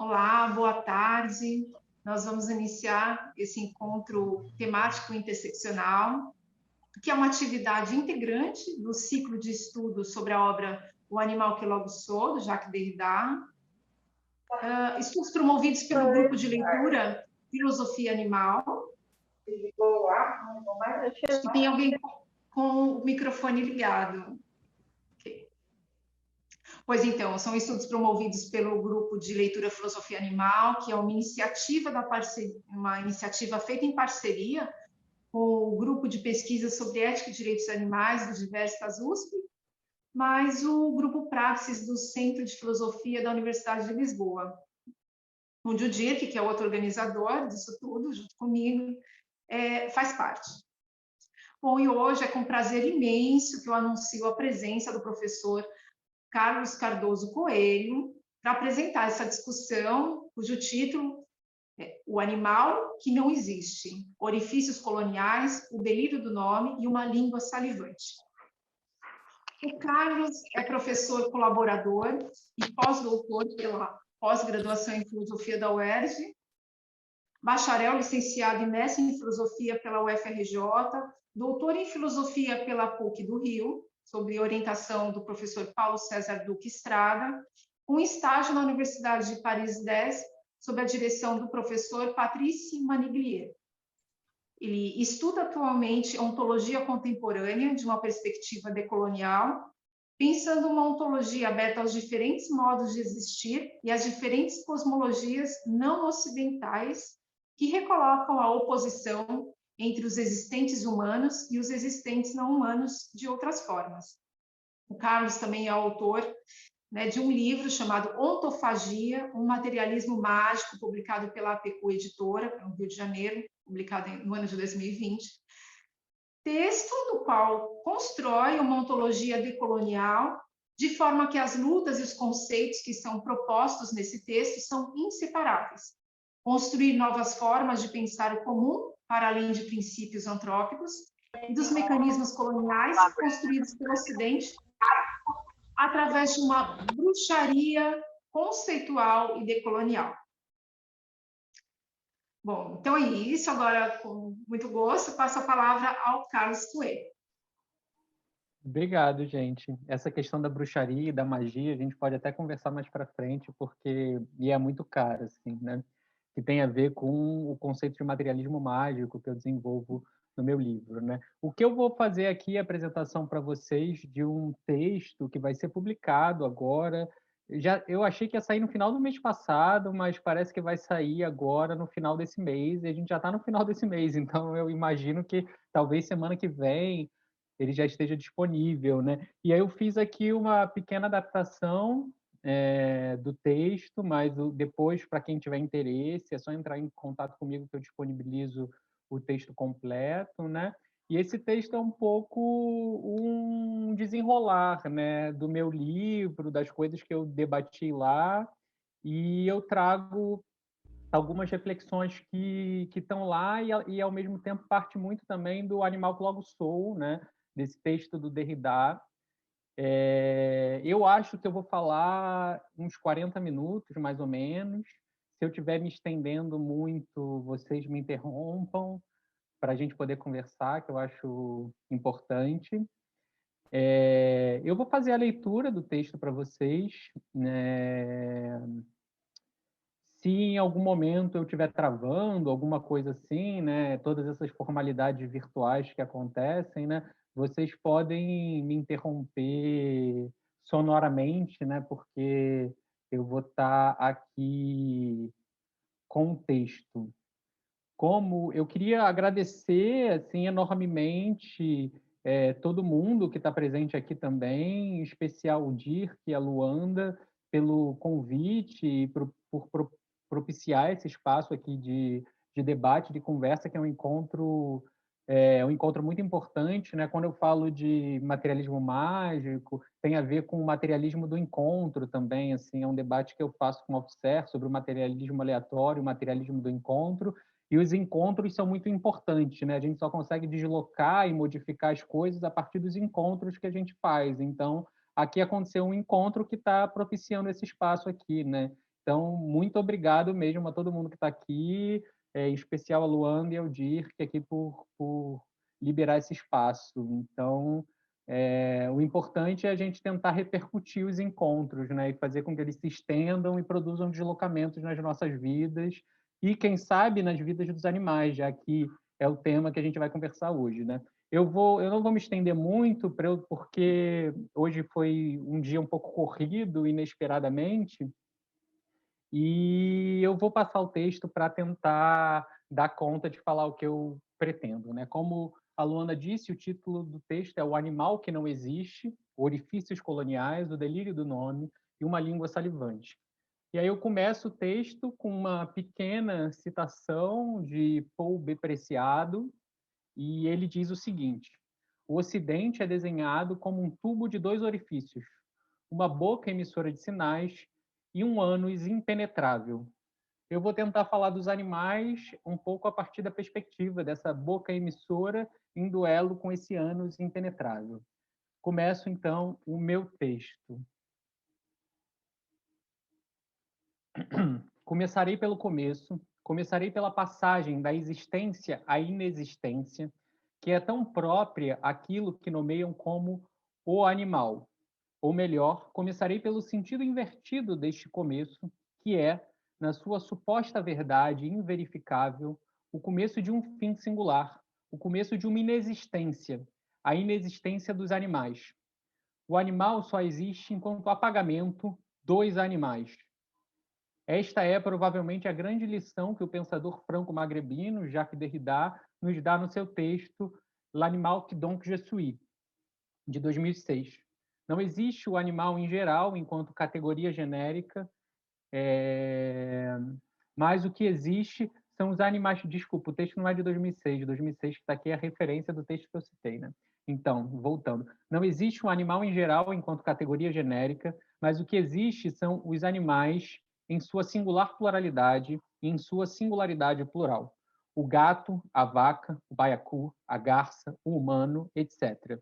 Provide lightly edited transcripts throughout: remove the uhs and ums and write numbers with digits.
Olá, boa tarde. Nós vamos iniciar esse encontro temático interseccional, que é uma atividade integrante do ciclo de estudos sobre a obra O Animal que Logo Sou, do Jacques Derrida. Estudos promovidos pelo grupo de leitura Filosofia Animal. Acho que tem alguém com o microfone ligado. Pois então, são estudos promovidos pelo Grupo de Leitura Filosofia Animal, que é uma iniciativa feita em parceria com o Grupo de Pesquisa sobre Ética e Direitos Animais do Diversas USP, mais o Grupo Praxis do Centro de Filosofia da Universidade de Lisboa, onde o Dirk, que é o outro organizador disso tudo, junto comigo, faz parte. Bom, e hoje é com prazer imenso que eu anuncio a presença do professor Carlos Cardoso Coelho, para apresentar essa discussão, cujo título é O Animal que Não Existe, Orifícios Coloniais, o Delírio do Nome e uma Língua Salivante. O Carlos é professor colaborador e pós-doutor pela pós-graduação em Filosofia da UERJ, bacharel, licenciado e mestre em Filosofia pela UFRJ, doutor em Filosofia pela PUC do Rio, sob orientação do professor Paulo César Duque Estrada, um estágio na Universidade de Paris 10, sob a direção do professor Patrice Maniglier. Ele estuda atualmente ontologia contemporânea de uma perspectiva decolonial, pensando uma ontologia aberta aos diferentes modos de existir e às diferentes cosmologias não ocidentais que recolocam a oposição entre os existentes humanos e os existentes não humanos de outras formas. O Carlos também é autor, né, de um livro chamado Ontofagia, um materialismo mágico, publicado pela APECU Editora, no Rio de Janeiro, publicado no ano de 2020. Texto no qual constrói uma ontologia decolonial, de forma que as lutas e os conceitos que são propostos nesse texto são inseparáveis. Construir novas formas de pensar o comum, para além de princípios antrópicos, e dos mecanismos coloniais construídos pelo Ocidente através de uma bruxaria conceitual e decolonial. Bom, então é isso. Agora, com muito gosto, passo a palavra ao Carlos Coelho. Obrigado, gente. Essa questão da bruxaria e da magia, a gente pode até conversar mais para frente, porque é muito cara, assim, né? Que tem a ver com o conceito de materialismo mágico que eu desenvolvo no meu livro, né? O que eu vou fazer aqui é a apresentação para vocês de um texto que vai ser publicado agora. Eu achei que ia sair no final do mês passado, mas parece que vai sair agora no final desse mês, e a gente já está no final desse mês, então eu imagino que talvez semana que vem ele já esteja disponível, né? E aí eu fiz aqui uma pequena adaptação do texto, mas depois, para quem tiver interesse, é só entrar em contato comigo que eu disponibilizo o texto completo, né? E esse texto é um pouco um desenrolar, né, do meu livro, das coisas que eu debati lá, e eu trago algumas reflexões que estão lá e, ao mesmo tempo, parte muito também do Animal que Logo Sou, né, desse texto do Derrida. Eu acho que eu vou falar uns 40 minutos, mais ou menos. Se eu estiver me estendendo muito, vocês me interrompam para a gente poder conversar, que eu acho importante. Eu vou fazer a leitura do texto para vocês, né? Se em algum momento eu estiver travando, alguma coisa assim, né? Todas essas formalidades virtuais que acontecem, né? Vocês podem me interromper sonoramente, né? Porque eu vou estar aqui com o texto. Como eu queria agradecer assim enormemente todo mundo que está presente aqui também, em especial o Dirk e a Luanda, pelo convite e por propiciar esse espaço aqui de debate, de conversa, que é um encontro muito importante, né? Quando eu falo de materialismo mágico, tem a ver com o materialismo do encontro também, assim, é um debate que eu faço com o Althusser sobre o materialismo aleatório, o materialismo do encontro, e os encontros são muito importantes, né? A gente só consegue deslocar e modificar as coisas a partir dos encontros que a gente faz. Então, aqui aconteceu um encontro que está propiciando esse espaço aqui, né? Então, muito obrigado mesmo a todo mundo que está aqui, em especial a Luanda e ao Dirk aqui por liberar esse espaço. Então, o importante é a gente tentar repercutir os encontros, né, e fazer com que eles se estendam e produzam deslocamentos nas nossas vidas e, quem sabe, nas vidas dos animais, já que é o tema que a gente vai conversar hoje, né? Eu não vou me estender muito, porque hoje foi um dia um pouco corrido, inesperadamente, e eu vou passar o texto para tentar dar conta de falar o que eu pretendo, né? Como a Luana disse, o título do texto é O Animal que Não Existe, Orifícios Coloniais, o Delírio do Nome e uma Língua Salivante. E aí eu começo o texto com uma pequena citação de Paul B. Preciado, e ele diz o seguinte: o Ocidente é desenhado como um tubo de 2 orifícios, uma boca emissora de sinais e um ânus impenetrável. Eu vou tentar falar dos animais um pouco a partir da perspectiva dessa boca emissora em duelo com esse ânus impenetrável. Começo, então, o meu texto. Começarei pelo começo, começarei pela passagem da existência à inexistência, que é tão própria àquilo que nomeiam como o animal. Ou melhor, começarei pelo sentido invertido deste começo, que é, na sua suposta verdade inverificável, o começo de um fim singular, o começo de uma inexistência, a inexistência dos animais. O animal só existe enquanto apagamento dos animais. Esta é provavelmente a grande lição que o pensador franco-magrebino Jacques Derrida nos dá no seu texto L'animal qui donc je suis, de 2006. Não existe o animal em geral enquanto categoria genérica, mas o que existe são os animais. Desculpa, o texto não é de 2006, de 2006 que está aqui é a referência do texto que eu citei, né? Então, voltando. Não existe um animal em geral enquanto categoria genérica, mas o que existe são os animais em sua singular pluralidade e em sua singularidade plural. O gato, a vaca, o baiacu, a garça, o humano, etc.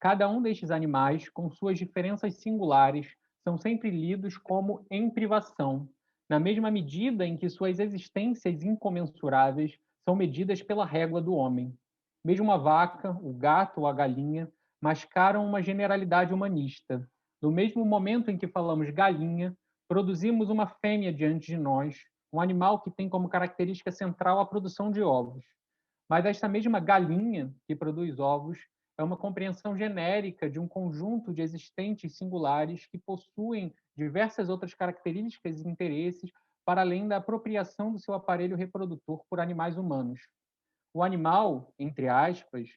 Cada um destes animais, com suas diferenças singulares, são sempre lidos como em privação, na mesma medida em que suas existências incomensuráveis são medidas pela régua do homem. Mesmo a vaca, o gato ou a galinha mascaram uma generalidade humanista. No mesmo momento em que falamos galinha, produzimos uma fêmea diante de nós, um animal que tem como característica central a produção de ovos. Mas esta mesma galinha que produz ovos é uma compreensão genérica de um conjunto de existentes singulares que possuem diversas outras características e interesses para além da apropriação do seu aparelho reprodutor por animais humanos. O animal, entre aspas,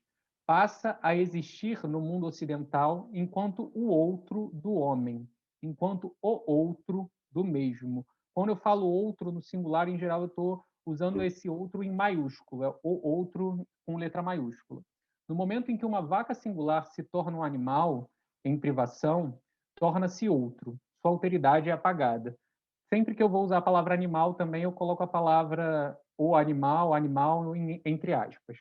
passa a existir no mundo ocidental enquanto o outro do homem, enquanto o outro do mesmo. Quando eu falo outro no singular, em geral, eu estou usando esse outro em maiúsculo, é o outro com letra maiúscula. No momento em que uma vaca singular se torna um animal em privação, torna-se outro. Sua alteridade é apagada. Sempre que eu vou usar a palavra animal, também eu coloco a palavra o animal, animal, entre aspas.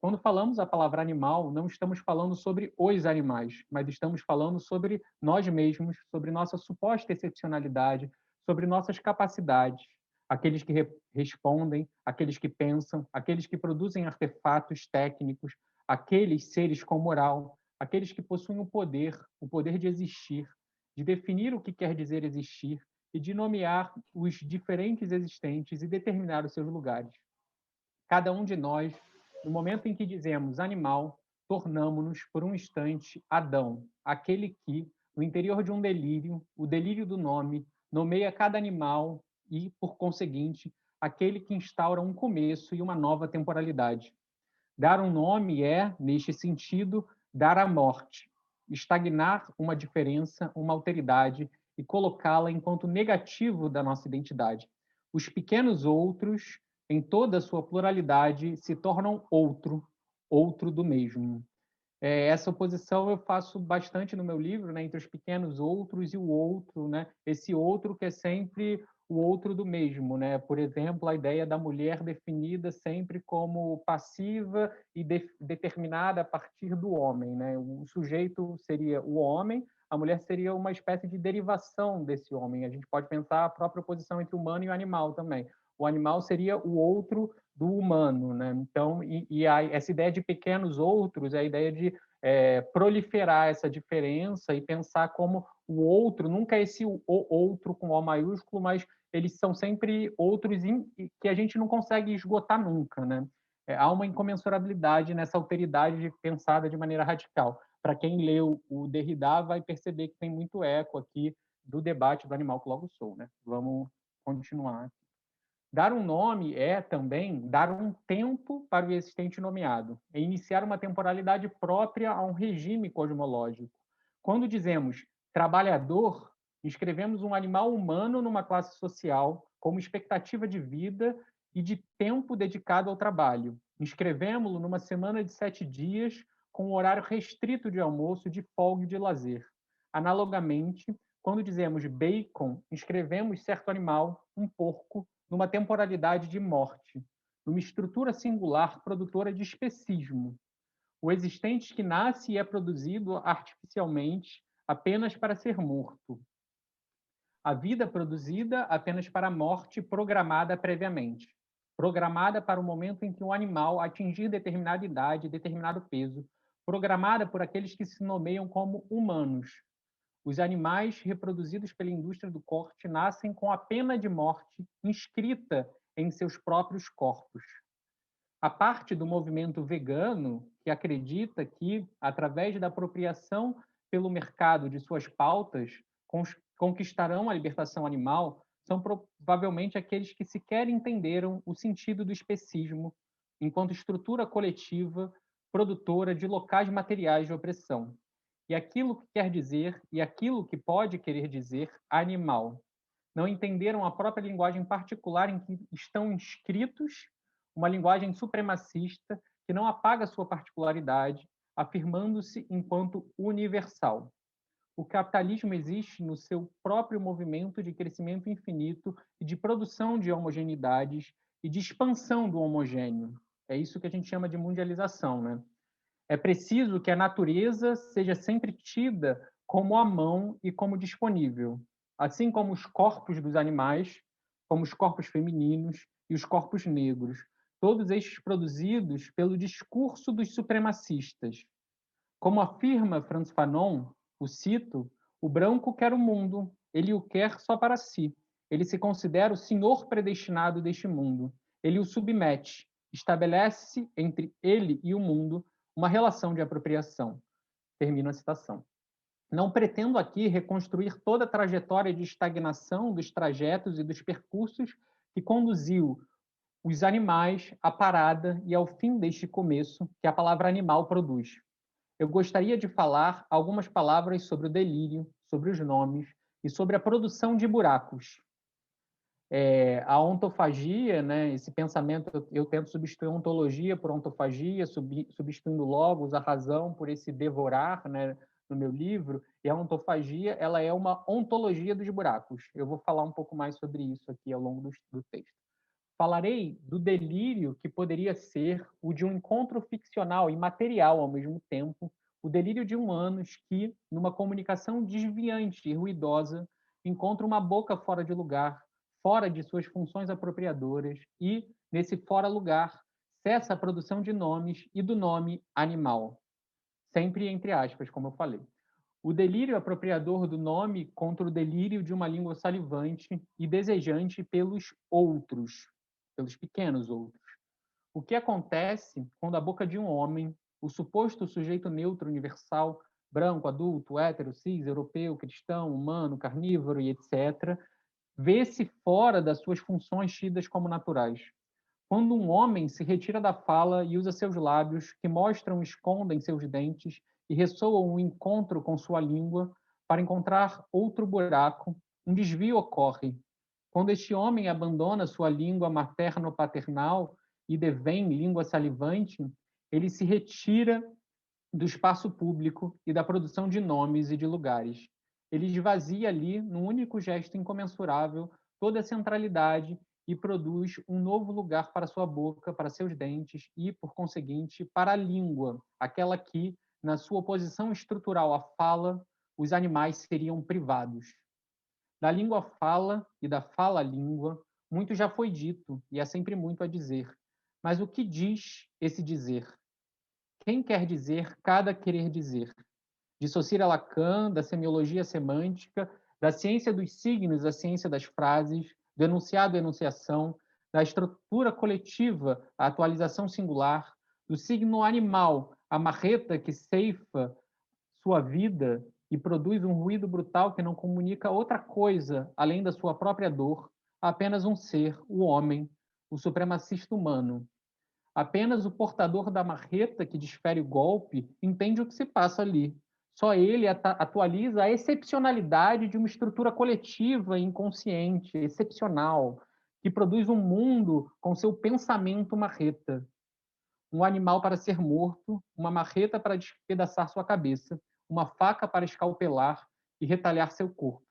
Quando falamos a palavra animal, não estamos falando sobre os animais, mas estamos falando sobre nós mesmos, sobre nossa suposta excepcionalidade, sobre nossas capacidades, aqueles que respondem, aqueles que pensam, aqueles que produzem artefatos técnicos, aqueles seres com moral, aqueles que possuem o poder de existir, de definir o que quer dizer existir e de nomear os diferentes existentes e determinar os seus lugares. Cada um de nós, no momento em que dizemos animal, tornamo-nos por um instante Adão, aquele que, no interior de um delírio, o delírio do nome, nomeia cada animal e, por conseguinte, aquele que instaura um começo e uma nova temporalidade. Dar um nome é, neste sentido, dar a morte, estagnar uma diferença, uma alteridade e colocá-la enquanto negativo da nossa identidade. Os pequenos outros, em toda a sua pluralidade, se tornam outro, outro do mesmo. Essa oposição eu faço bastante no meu livro, né, entre os pequenos outros e o outro, né, esse outro que é sempre o outro do mesmo, né? Por exemplo, a ideia da mulher definida sempre como passiva e determinada a partir do homem, né? O sujeito seria o homem, a mulher seria uma espécie de derivação desse homem. A gente pode pensar a própria oposição entre o humano e o animal também. O animal seria o outro do humano, né? Então, essa ideia de pequenos outros é a ideia de proliferar essa diferença e pensar como o outro, nunca é esse o outro com O maiúsculo, mas eles são sempre outros que a gente não consegue esgotar nunca, né? Há uma incomensurabilidade nessa alteridade pensada de maneira radical. Para quem leu o Derrida vai perceber que tem muito eco aqui do debate do animal que logo sou, né? Vamos continuar. Dar um nome é também dar um tempo para o existente nomeado, é iniciar uma temporalidade própria a um regime cosmológico. Quando dizemos trabalhador, inscrevemos um animal humano numa classe social, como expectativa de vida e de tempo dedicado ao trabalho. Inscrevemos-lo numa semana de 7 dias, com um horário restrito de almoço, de folga e de lazer. Analogamente, quando dizemos bacon, inscrevemos certo animal, um porco, numa temporalidade de morte, numa estrutura singular produtora de especismo. O existente que nasce e é produzido artificialmente apenas para ser morto. A vida produzida apenas para a morte programada previamente. Programada para o momento em que o animal atingir determinada idade, determinado peso. Programada por aqueles que se nomeiam como humanos. Os animais reproduzidos pela indústria do corte nascem com a pena de morte inscrita em seus próprios corpos. A parte do movimento vegano que acredita que, através da apropriação pelo mercado de suas pautas, conquistarão a libertação animal, são provavelmente aqueles que sequer entenderam o sentido do especismo enquanto estrutura coletiva produtora de locais materiais de opressão. E aquilo que quer dizer e aquilo que pode querer dizer animal. Não entenderam a própria linguagem particular em que estão inscritos, uma linguagem supremacista que não apaga sua particularidade, afirmando-se enquanto universal. O capitalismo existe no seu próprio movimento de crescimento infinito e de produção de homogeneidades e de expansão do homogêneo. É isso que a gente chama de mundialização, né? É preciso que a natureza seja sempre tida como à mão e como disponível, assim como os corpos dos animais, como os corpos femininos e os corpos negros, todos estes produzidos pelo discurso dos supremacistas. Como afirma Frantz Fanon, o cito, o branco quer o mundo, ele o quer só para si. Ele se considera o senhor predestinado deste mundo. Ele o submete, estabelece entre ele e o mundo uma relação de apropriação. Termino a citação. Não pretendo aqui reconstruir toda a trajetória de estagnação dos trajetos e dos percursos que conduziu os animais à parada e ao fim deste começo que a palavra animal produz. Eu gostaria de falar algumas palavras sobre o delírio, sobre os nomes e sobre a produção de buracos. A ontofagia, né, esse pensamento, eu tento substituir ontologia por ontofagia, substituindo logos, a razão, por esse devorar, né, no meu livro, e a ontofagia, ela é uma ontologia dos buracos. Eu vou falar um pouco mais sobre isso aqui ao longo do texto. Falarei do delírio que poderia ser o de um encontro ficcional e material ao mesmo tempo, o delírio de humanos que, numa comunicação desviante e ruidosa, encontra uma boca fora de lugar, fora de suas funções apropriadoras e, nesse fora-lugar, cessa a produção de nomes e do nome animal. Sempre entre aspas, como eu falei. O delírio apropriador do nome contra o delírio de uma língua salivante e desejante pelos outros, pelos pequenos outros. O que acontece quando a boca de um homem, o suposto sujeito neutro universal, branco, adulto, hétero, cis, europeu, cristão, humano, carnívoro e etc., vê-se fora das suas funções tidas como naturais? Quando um homem se retira da fala e usa seus lábios, que mostram e escondem seus dentes, e ressoam um encontro com sua língua, para encontrar outro buraco, um desvio ocorre. Quando este homem abandona sua língua materno-paternal e devém língua salivante, ele se retira do espaço público e da produção de nomes e de lugares. Ele esvazia ali, num único gesto incomensurável, toda a centralidade e produz um novo lugar para sua boca, para seus dentes e, por conseguinte, para a língua, aquela que, na sua oposição estrutural à fala, os animais seriam privados. Da língua fala e da fala-língua, muito já foi dito, e há sempre muito a dizer. Mas o que diz esse dizer? Quem quer dizer cada querer dizer? Dissociar Lacan, da semiologia semântica, da ciência dos signos, da ciência das frases, do enunciado à enunciação, da estrutura coletiva, a atualização singular, do signo animal, a marreta que ceifa sua vida e produz um ruído brutal que não comunica outra coisa além da sua própria dor, apenas um ser, o homem, o supremacista humano. Apenas o portador da marreta que desfere o golpe entende o que se passa ali. Só ele atualiza a excepcionalidade de uma estrutura coletiva inconsciente, excepcional, que produz um mundo com seu pensamento marreta. Um animal para ser morto, uma marreta para despedaçar sua cabeça, uma faca para escalpelar e retalhar seu corpo.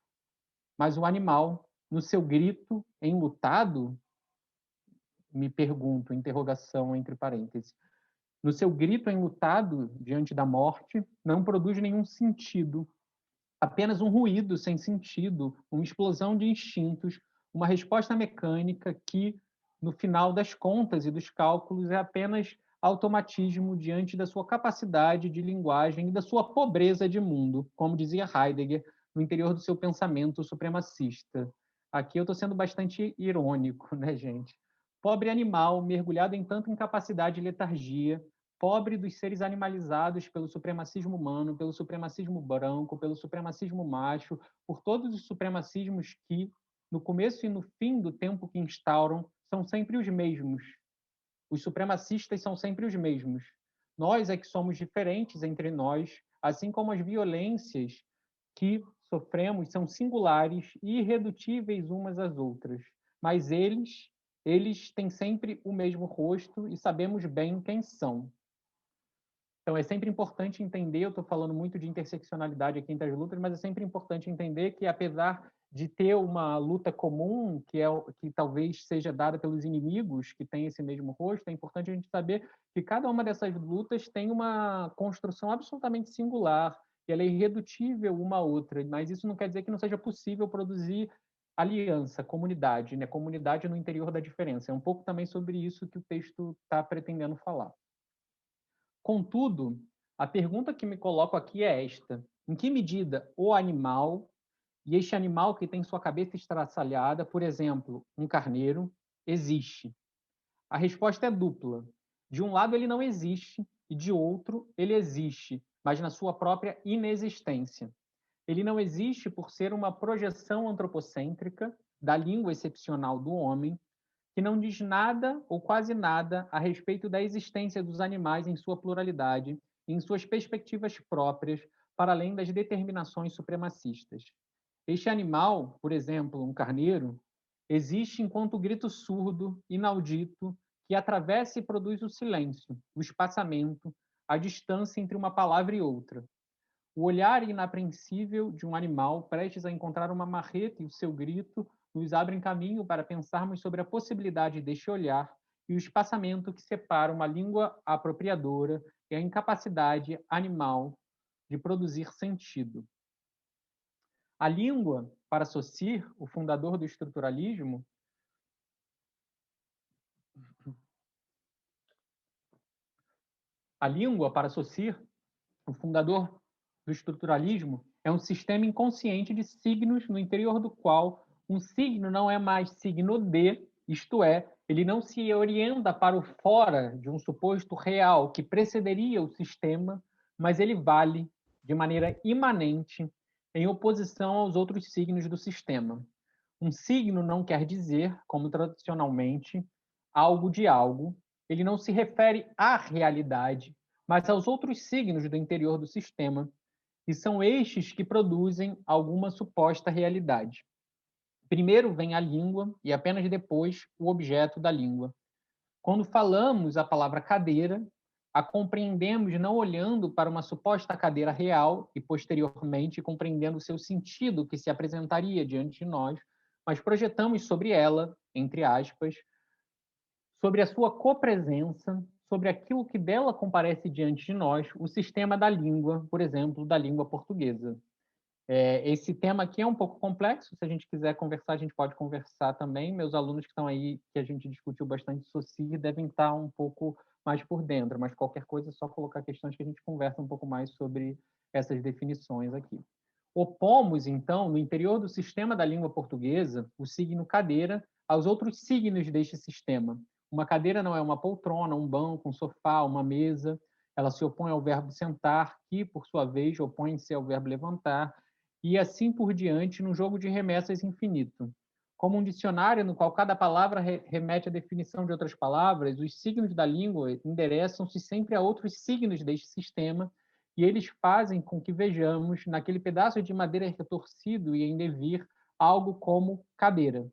Mas o animal, no seu grito enlutado, me pergunto, interrogação entre parênteses, no seu grito enlutado diante da morte, não produz nenhum sentido, apenas um ruído sem sentido, uma explosão de instintos, uma resposta mecânica que, no final das contas e dos cálculos, é apenas automatismo diante da sua capacidade de linguagem e da sua pobreza de mundo, como dizia Heidegger, no interior do seu pensamento supremacista. Aqui eu estou sendo bastante irônico, né, gente? Pobre animal, mergulhado em tanta incapacidade e letargia, pobre dos seres animalizados pelo supremacismo humano, pelo supremacismo branco, pelo supremacismo macho, por todos os supremacismos que, no começo e no fim do tempo que instauram, são sempre os mesmos. Os supremacistas são sempre os mesmos. Nós é que somos diferentes entre nós, assim como as violências que sofremos são singulares e irredutíveis umas às outras. Mas eles têm sempre o mesmo rosto e sabemos bem quem são. Então, é sempre importante entender, eu estou falando muito de interseccionalidade aqui entre as lutas, mas é sempre importante entender que, apesar de ter uma luta comum, que talvez seja dada pelos inimigos que têm esse mesmo rosto, é importante a gente saber que cada uma dessas lutas tem uma construção absolutamente singular, e ela é irredutível uma à outra, mas isso não quer dizer que não seja possível produzir aliança, comunidade, né? Comunidade no interior da diferença. É um pouco também sobre isso que o texto está pretendendo falar. Contudo, a pergunta que me coloco aqui é esta: em que medida o animal, e este animal que tem sua cabeça estraçalhada, por exemplo, um carneiro, existe? A resposta é dupla. De um lado, ele não existe, e de outro, ele existe, mas na sua própria inexistência. Ele não existe por ser uma projeção antropocêntrica da língua excepcional do homem, que não diz nada ou quase nada a respeito da existência dos animais em sua pluralidade e em suas perspectivas próprias, para além das determinações supremacistas. Este animal, por exemplo, um carneiro, existe enquanto grito surdo, inaudito, que atravessa e produz o silêncio, o espaçamento, a distância entre uma palavra e outra. O olhar inapreensível de um animal prestes a encontrar uma marreta e o seu grito nos abrem caminho para pensarmos sobre a possibilidade deste olhar e o espaçamento que separa uma língua apropriadora e a incapacidade animal de produzir sentido. A língua, para Saussure, o fundador do estruturalismo, o fundador do estruturalismo, é um sistema inconsciente de signos no interior do qual um signo não é mais signo de, isto é, ele não se orienta para o fora de um suposto real que precederia o sistema, mas ele vale de maneira imanente em oposição aos outros signos do sistema. Um signo não quer dizer, como tradicionalmente, algo de algo, ele não se refere à realidade, mas aos outros signos do interior do sistema, e são estes que produzem alguma suposta realidade. Primeiro vem a língua e apenas depois o objeto da língua. Quando falamos a palavra cadeira, a compreendemos não olhando para uma suposta cadeira real e posteriormente compreendendo o seu sentido que se apresentaria diante de nós, mas projetamos sobre ela, entre aspas, sobre a sua copresença, sobre aquilo que dela comparece diante de nós, o sistema da língua, por exemplo, da língua portuguesa. Esse tema aqui é um pouco complexo, se a gente quiser conversar, a gente pode conversar também. Meus alunos que estão aí, que a gente discutiu bastante Saussure, devem estar um pouco mais por dentro, mas qualquer coisa é só colocar questões que a gente conversa um pouco mais sobre essas definições aqui. Opomos, então, no interior do sistema da língua portuguesa, o signo cadeira aos outros signos deste sistema. Uma cadeira não é uma poltrona, um banco, um sofá, uma mesa. Ela se opõe ao verbo sentar, que, por sua vez, opõe-se ao verbo levantar, e assim por diante, num jogo de remessas infinito. Como um dicionário no qual cada palavra remete à definição de outras palavras, os signos da língua endereçam-se sempre a outros signos deste sistema, e eles fazem com que vejamos, naquele pedaço de madeira retorcido e em devir, algo como cadeira.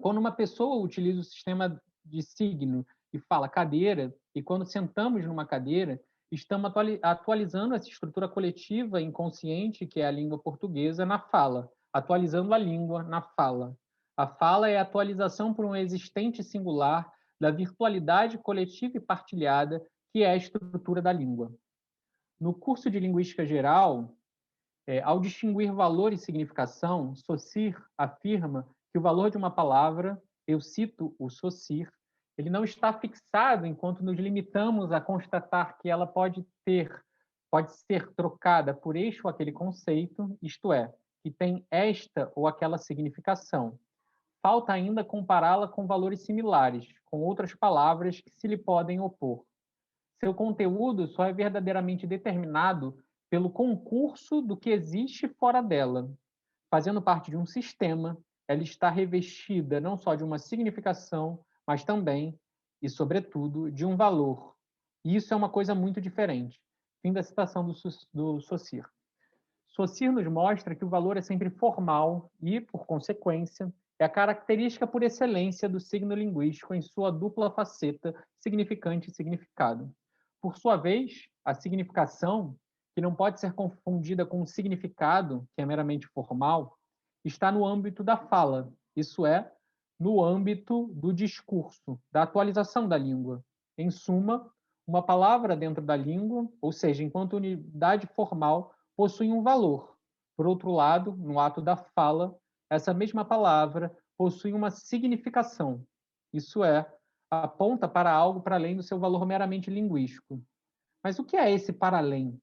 Quando uma pessoa utiliza o sistema de signo e fala cadeira, e quando sentamos numa cadeira, estamos atualizando essa estrutura coletiva inconsciente que é a língua portuguesa na fala, atualizando a língua na fala. A fala é a atualização por um existente singular da virtualidade coletiva e partilhada que é a estrutura da língua. No curso de Linguística Geral, ao distinguir valor e significação, Saussure afirma que o valor de uma palavra, eu cito o Saussure, ele não está fixado enquanto nos limitamos a constatar que ela pode ser trocada por este ou aquele conceito, isto é, que tem esta ou aquela significação. Falta ainda compará-la com valores similares, com outras palavras que se lhe podem opor. Seu conteúdo só é verdadeiramente determinado pelo concurso do que existe fora dela. Fazendo parte de um sistema, ela está revestida não só de uma significação, mas também, e sobretudo, de um valor. E isso é uma coisa muito diferente. Fim da citação do Saussure. Saussure nos mostra que o valor é sempre formal e, por consequência, é a característica por excelência do signo linguístico em sua dupla faceta, significante e significado. Por sua vez, a significação, que não pode ser confundida com o significado, que é meramente formal, está no âmbito da fala, isso é, no âmbito do discurso, da atualização da língua. Em suma, uma palavra dentro da língua, ou seja, enquanto unidade formal, possui um valor. Por outro lado, no ato da fala, essa mesma palavra possui uma significação, isso é, aponta para algo para além do seu valor meramente linguístico. Mas o que é esse para além?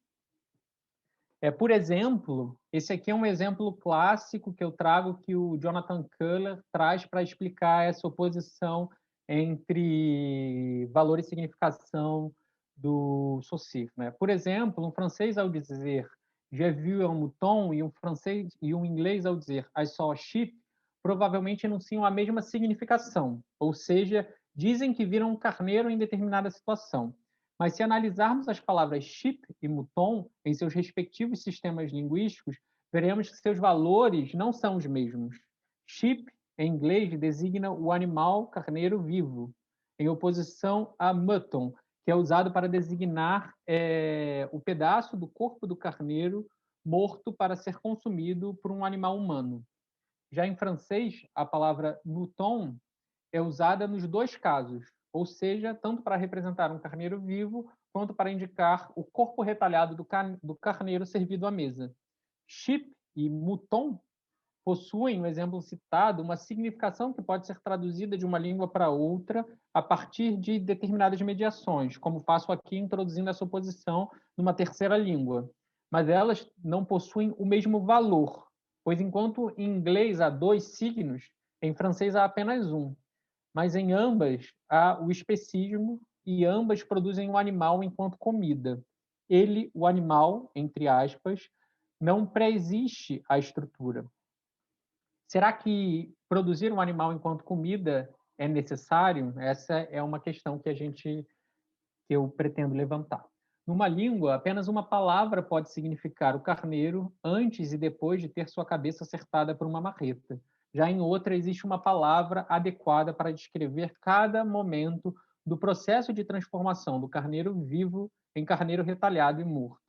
Por exemplo, esse aqui é um exemplo clássico que eu trago que o Jonathan Köhler traz para explicar essa oposição entre valor e significação do Saussure, né? Por exemplo, um francês ao dizer "j'ai vu un mouton" e um inglês ao dizer "I saw a sheep", provavelmente enunciam a mesma significação, ou seja, dizem que viram um carneiro em determinada situação. Mas se analisarmos as palavras sheep e mouton em seus respectivos sistemas linguísticos, veremos que seus valores não são os mesmos. Sheep, em inglês, designa o animal carneiro vivo, em oposição a mutton, que é usado para designar o pedaço do corpo do carneiro morto para ser consumido por um animal humano. Já em francês, a palavra mouton é usada nos dois casos, ou seja, tanto para representar um carneiro vivo, quanto para indicar o corpo retalhado do carneiro servido à mesa. Sheep e mouton possuem, no exemplo citado, uma significação que pode ser traduzida de uma língua para outra a partir de determinadas mediações, como faço aqui introduzindo essa oposição numa terceira língua. Mas elas não possuem o mesmo valor, pois enquanto em inglês há dois signos, em francês há apenas um. Mas em ambas há o especismo e ambas produzem o animal enquanto comida. Ele, o animal, entre aspas, não pré-existe a estrutura. Será que produzir um animal enquanto comida é necessário? Essa é uma questão que eu pretendo levantar. Numa língua, apenas uma palavra pode significar o carneiro antes e depois de ter sua cabeça acertada por uma marreta. Já em outra, existe uma palavra adequada para descrever cada momento do processo de transformação do carneiro vivo em carneiro retalhado e morto.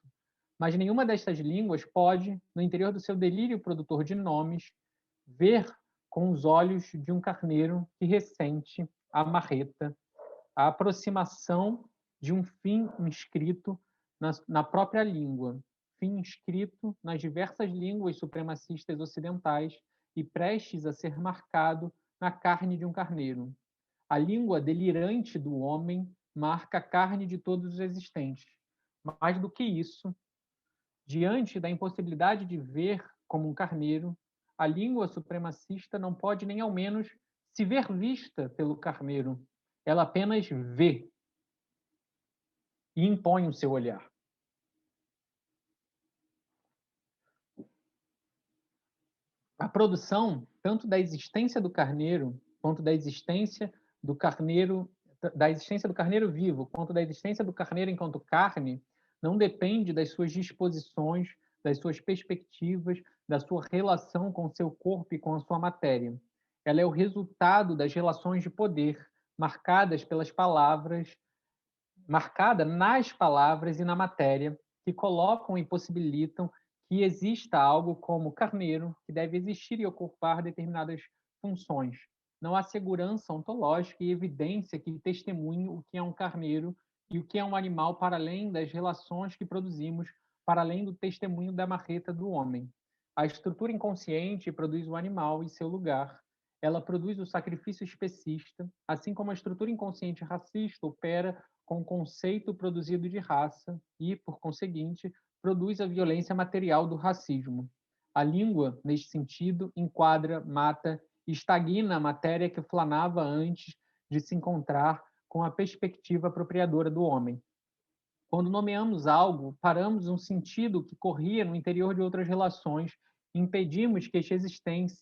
Mas nenhuma destas línguas pode, no interior do seu delírio produtor de nomes, ver com os olhos de um carneiro que ressente a marreta, a aproximação de um fim inscrito na própria língua. fim escrito nas diversas línguas supremacistas ocidentais e prestes a ser marcado na carne de um carneiro. A língua delirante do homem marca a carne de todos os existentes. Mais do que isso, diante da impossibilidade de ver como um carneiro, a língua supremacista não pode nem ao menos se ver vista pelo carneiro. Ela apenas vê e impõe o seu olhar. A produção, tanto da existência do carneiro, quanto da existência do carneiro vivo, quanto da existência do carneiro enquanto carne, não depende das suas disposições, das suas perspectivas, da sua relação com o seu corpo e com a sua matéria. Ela é o resultado das relações de poder marcadas pelas palavras, marcada nas palavras e na matéria, que colocam e possibilitam que exista algo como carneiro, que deve existir e ocupar determinadas funções. Não há segurança ontológica e evidência que testemunhe o que é um carneiro e o que é um animal para além das relações que produzimos, para além do testemunho da marreta do homem. A estrutura inconsciente produz o animal em seu lugar. Ela produz o sacrifício especista, assim como a estrutura inconsciente racista opera com o conceito produzido de raça e, por conseguinte, produz a violência material do racismo. A língua, neste sentido, enquadra, mata e estagna a matéria que flanava antes de se encontrar com a perspectiva apropriadora do homem. Quando nomeamos algo, paramos um sentido que corria no interior de outras relações e impedimos que este existente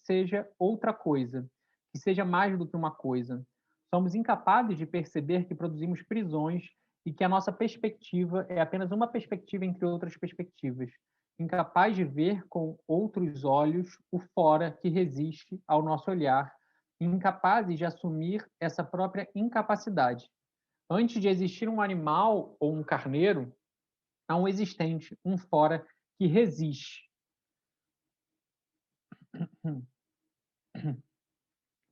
seja outra coisa, que seja mais do que uma coisa. Somos incapazes de perceber que produzimos prisões e que a nossa perspectiva é apenas uma perspectiva entre outras perspectivas. Incapaz de ver com outros olhos o fora que resiste ao nosso olhar, e incapazes de assumir essa própria incapacidade. Antes de existir um animal ou um carneiro, há um existente, um fora que resiste.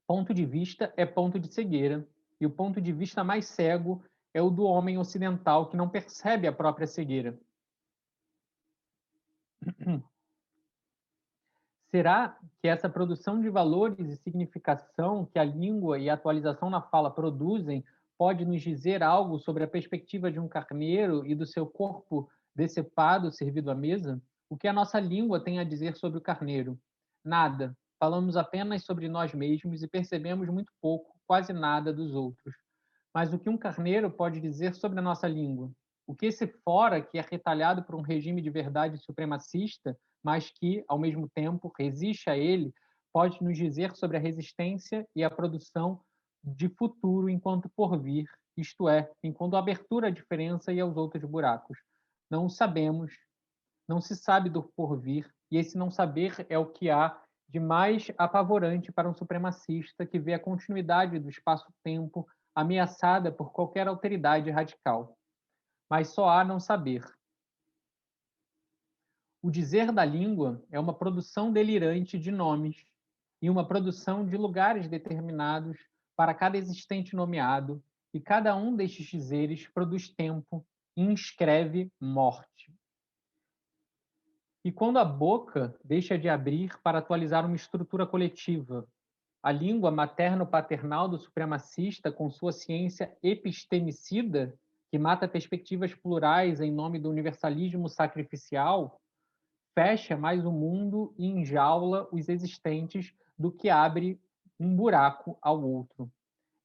Ponto de vista é ponto de cegueira, e o ponto de vista mais cego é o do homem ocidental que não percebe a própria cegueira. Será que essa produção de valores e significação que a língua e a atualização na fala produzem pode nos dizer algo sobre a perspectiva de um carneiro e do seu corpo decepado servido à mesa? O que a nossa língua tem a dizer sobre o carneiro? Nada. Falamos apenas sobre nós mesmos e percebemos muito pouco, quase nada dos outros. Mas o que um carneiro pode dizer sobre a nossa língua? O que esse fora, que é retalhado por um regime de verdade supremacista, mas que, ao mesmo tempo, resiste a ele, pode nos dizer sobre a resistência e a produção de futuro enquanto porvir, isto é, enquanto abertura à diferença e aos outros buracos. Não o sabemos, não se sabe do porvir, e esse não saber é o que há de mais apavorante para um supremacista que vê a continuidade do espaço-tempo ameaçada por qualquer alteridade radical. Mas só há não saber. O dizer da língua é uma produção delirante de nomes e uma produção de lugares determinados para cada existente nomeado, e cada um destes dizeres produz tempo e inscreve morte. E quando a boca deixa de abrir para atualizar uma estrutura coletiva, a língua materno-paternal do supremacista, com sua ciência epistemicida, que mata perspectivas plurais em nome do universalismo sacrificial, fecha mais o mundo e enjaula os existentes do que abre um buraco ao outro.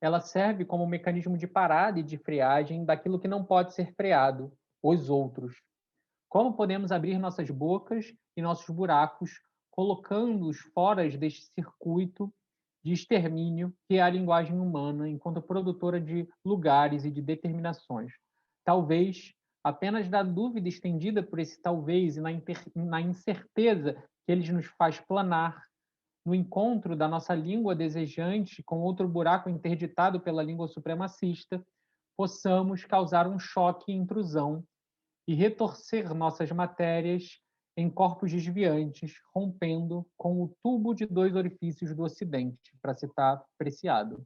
Ela serve como mecanismo de parada e de freagem daquilo que não pode ser freado, os outros. Como podemos abrir nossas bocas e nossos buracos, colocando-os fora deste circuito de extermínio que é a linguagem humana enquanto produtora de lugares e de determinações? Talvez apenas da dúvida estendida por esse talvez e na incerteza que ele nos faz planar, no encontro da nossa língua desejante com outro buraco interditado pela língua supremacista, possamos causar um choque e intrusão e retorcer nossas matérias em corpos desviantes, rompendo com o tubo de dois orifícios do Ocidente, para citar Preciado.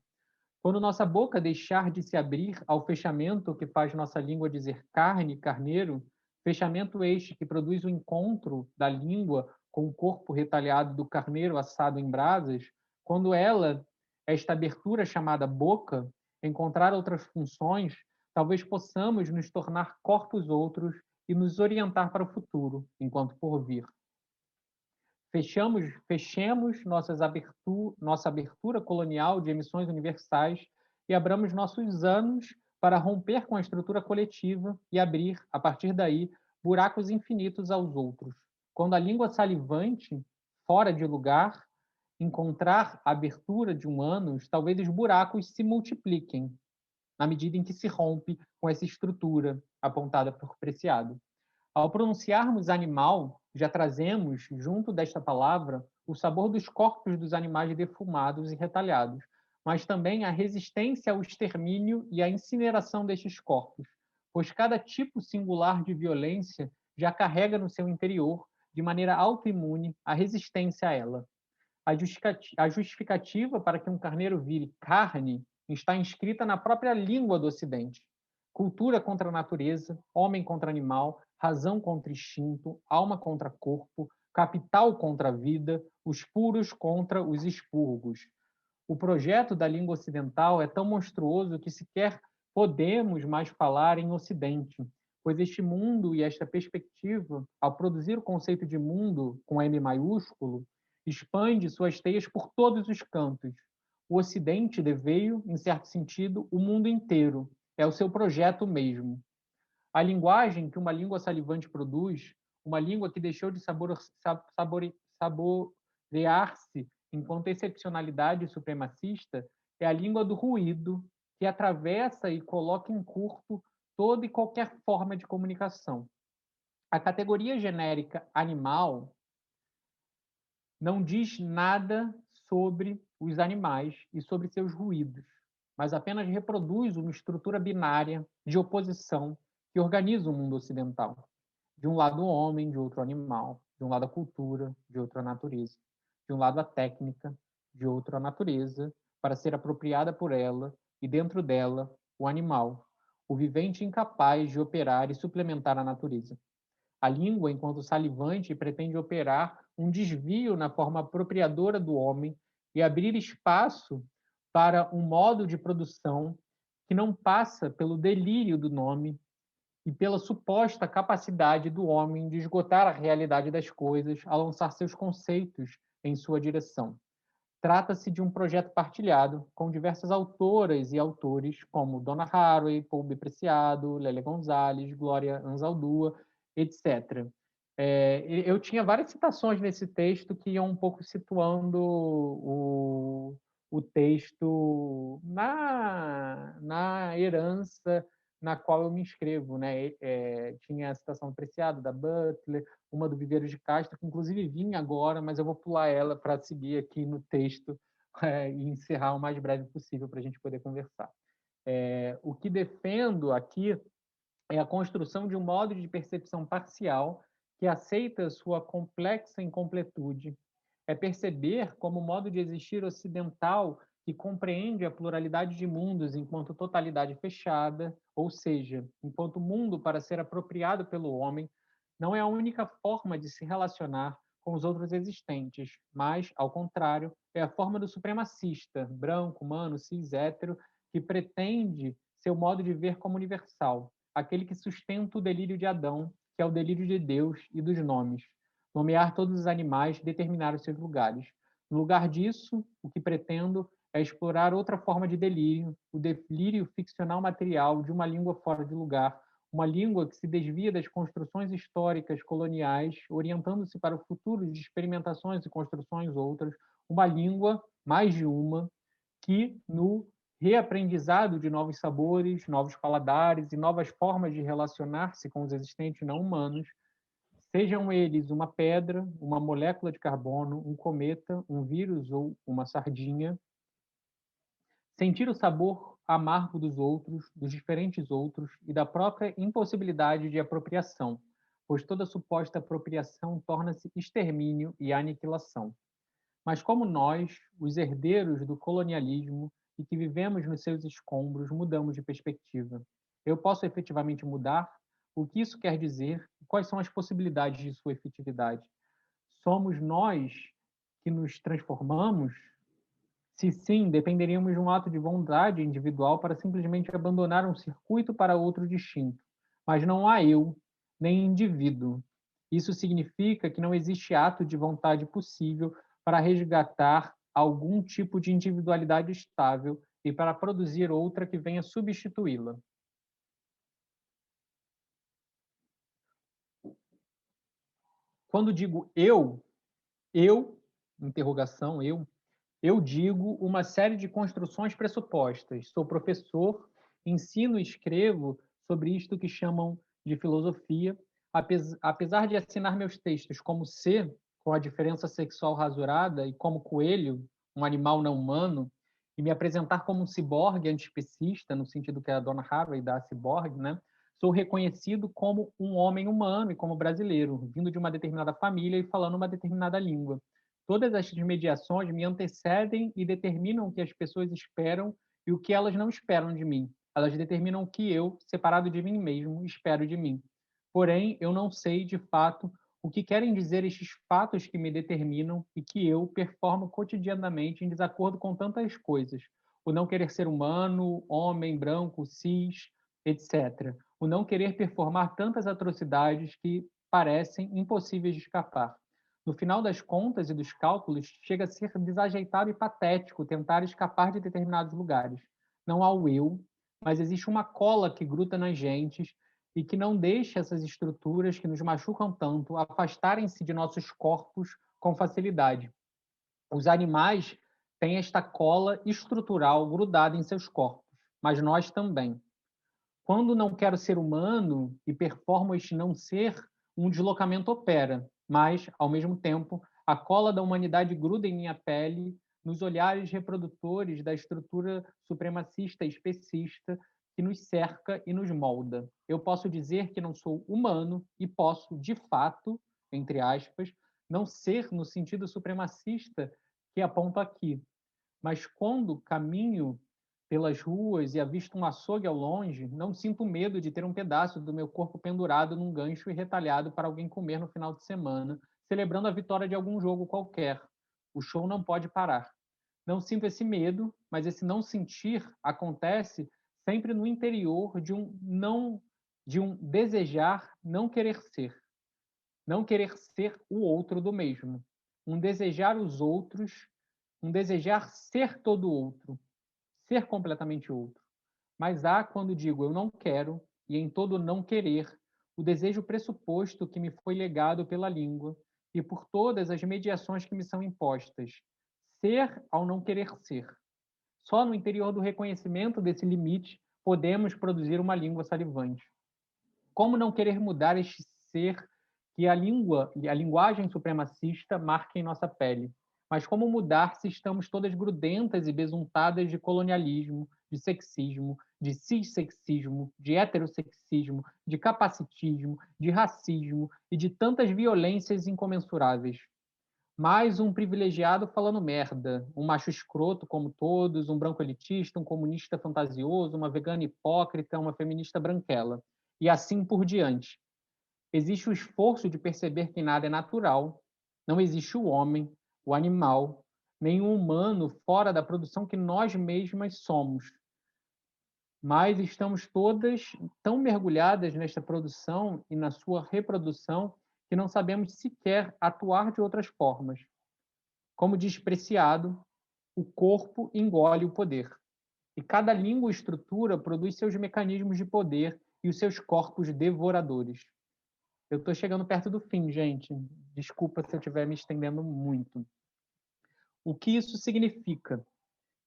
Quando nossa boca deixar de se abrir ao fechamento que faz nossa língua dizer carne, carneiro, Fechamento este que produz o encontro da língua com o corpo retalhado do carneiro assado em brasas, quando ela, esta abertura chamada boca, encontrar outras funções, talvez possamos nos tornar corpos outros e nos orientar para o futuro, enquanto por vir. Fechemos nossa abertura colonial de emissões universais e abramos nossos anos para romper com a estrutura coletiva e abrir, a partir daí, buracos infinitos aos outros. Quando a língua salivante, fora de lugar, encontrar a abertura de um ânus, talvez os buracos se multipliquem, na medida em que se rompe com essa estrutura apontada por Preciado. Ao pronunciarmos animal, já trazemos, junto desta palavra, o sabor dos corpos dos animais defumados e retalhados, mas também a resistência ao extermínio e à incineração destes corpos, pois cada tipo singular de violência já carrega no seu interior, de maneira autoimune, a resistência a ela. A justificativa para que um carneiro vire carne está inscrita na própria língua do Ocidente. Cultura contra a natureza, homem contra animal, razão contra instinto, alma contra corpo, capital contra a vida, os puros contra os expurgos. O projeto da língua ocidental é tão monstruoso que sequer podemos mais falar em Ocidente, pois este mundo e esta perspectiva, ao produzir o conceito de mundo com M maiúsculo, expande suas teias por todos os cantos. O Ocidente deveio, em certo sentido, o mundo inteiro. É o seu projeto mesmo. A linguagem que uma língua salivante produz, uma língua que deixou de saborear-se enquanto excepcionalidade supremacista, é a língua do ruído, que atravessa e coloca em curto toda e qualquer forma de comunicação. A categoria genérica animal não diz nada sobre os animais e sobre seus ruídos, mas apenas reproduz uma estrutura binária de oposição que organiza o mundo ocidental. De um lado o homem, de outro o animal, de um lado a cultura, de outro a natureza, de um lado a técnica, de outro a natureza, para ser apropriada por ela, e dentro dela o animal, o vivente incapaz de operar e suplementar a natureza. A língua, enquanto salivante, pretende operar um desvio na forma apropriadora do homem e abrir espaço para um modo de produção que não passa pelo delírio do nome e pela suposta capacidade do homem de esgotar a realidade das coisas ao lançar seus conceitos em sua direção. Trata-se de um projeto partilhado com diversas autoras e autores, como Donna Haraway, Paul B. Preciado, Lélia Gonzalez, Glória Anzaldúa, etc. Eu tinha várias citações nesse texto que iam um pouco situando o texto na herança na qual eu me inscrevo, né? Tinha a citação do Preciado, da Butler, uma do Viveiros de Castro, que inclusive vinha agora, mas eu vou pular ela para seguir aqui no texto e encerrar o mais breve possível para a gente poder conversar. O que defendo aqui é a construção de um modo de percepção parcial que aceita sua complexa incompletude. É perceber como modo de existir ocidental que compreende a pluralidade de mundos enquanto totalidade fechada, ou seja, enquanto mundo para ser apropriado pelo homem, não é a única forma de se relacionar com os outros existentes, mas, ao contrário, é a forma do supremacista, branco, humano, cis, hétero, que pretende seu modo de ver como universal, aquele que sustenta o delírio de Adão, que é o delírio de Deus e dos nomes. Nomear todos os animais, determinar os seus lugares. No lugar disso, o que pretendo é explorar outra forma de delírio, o delírio ficcional material de uma língua fora de lugar, uma língua que se desvia das construções históricas coloniais, orientando-se para o futuro de experimentações e construções outras, uma língua, mais de uma, que no reaprendizado de novos sabores, novos paladares e novas formas de relacionar-se com os existentes não humanos, sejam eles uma pedra, uma molécula de carbono, um cometa, um vírus ou uma sardinha, sentir o sabor amargo dos outros, dos diferentes outros e da própria impossibilidade de apropriação, pois toda suposta apropriação torna-se extermínio e aniquilação. Mas como nós, os herdeiros do colonialismo e que vivemos nos seus escombros, mudamos de perspectiva. Eu posso efetivamente mudar? O que isso quer dizer? Quais são as possibilidades de sua efetividade? Somos nós que nos transformamos? Se sim, dependeríamos de um ato de vontade individual para simplesmente abandonar um circuito para outro distinto. Mas não há eu, nem indivíduo. Isso significa que não existe ato de vontade possível para resgatar algum tipo de individualidade estável e para produzir outra que venha substituí-la. Quando digo interrogação, eu digo uma série de construções pressupostas. Sou professor, ensino e escrevo sobre isto que chamam de filosofia, apesar de assinar meus textos como ser, com a diferença sexual rasurada, e como coelho, um animal não humano, e me apresentar como um ciborgue antiespecista, no sentido que a dona Haraway dá a ciborgue, né? Sou reconhecido como um homem humano e como brasileiro, vindo de uma determinada família e falando uma determinada língua. Todas estas mediações me antecedem e determinam o que as pessoas esperam e o que elas não esperam de mim. Elas determinam o que eu, separado de mim mesmo, espero de mim. Porém, eu não sei, de fato, o que querem dizer estes fatos que me determinam e que eu performo cotidianamente em desacordo com tantas coisas. O não querer ser humano, homem, branco, cis, etc. O não querer performar tantas atrocidades que parecem impossíveis de escapar. No final das contas e dos cálculos, chega a ser desajeitado e patético tentar escapar de determinados lugares. Não há o eu, mas existe uma cola que gruda nas gentes e que não deixa essas estruturas que nos machucam tanto afastarem-se de nossos corpos com facilidade. Os animais têm esta cola estrutural grudada em seus corpos, mas nós também. Quando não quero ser humano e performo este não ser, um deslocamento opera, mas, ao mesmo tempo, a cola da humanidade gruda em minha pele, nos olhares reprodutores da estrutura supremacista e especista que nos cerca e nos molda. Eu posso dizer que não sou humano e posso, de fato, entre aspas, não ser no sentido supremacista que aponto aqui. Mas quando caminho pelas ruas e avisto um açougue ao longe, não sinto medo de ter um pedaço do meu corpo pendurado num gancho e retalhado para alguém comer no final de semana, celebrando a vitória de algum jogo qualquer. O show não pode parar. Não sinto esse medo, mas esse não sentir acontece sempre no interior de um desejar não querer ser. Não querer ser o outro do mesmo. Um desejar os outros, um desejar ser todo outro, ser completamente outro. Mas há, quando digo eu não quero, e em todo não querer, o desejo pressuposto que me foi legado pela língua e por todas as mediações que me são impostas. Ser ao não querer ser. Só no interior do reconhecimento desse limite podemos produzir uma língua salivante. Como não querer mudar este ser que a linguagem supremacista marca em nossa pele? Mas como mudar se estamos todas grudentas e besuntadas de colonialismo, de sexismo, de cissexismo, de heterossexismo, de capacitismo, de racismo e de tantas violências incomensuráveis? Mais um privilegiado falando merda, um macho escroto como todos, um branco elitista, um comunista fantasioso, uma vegana hipócrita, uma feminista branquela. E assim por diante. Existe o esforço de perceber que nada é natural, não existe o homem, o animal, nem o humano fora da produção que nós mesmas somos. Mas estamos todas tão mergulhadas nesta produção e na sua reprodução que não sabemos sequer atuar de outras formas. Como diz Preciado, o corpo engole o poder. E cada língua e estrutura produz seus mecanismos de poder e os seus corpos devoradores. Eu estou chegando perto do fim, gente. Desculpa se eu estiver me estendendo muito. O que isso significa?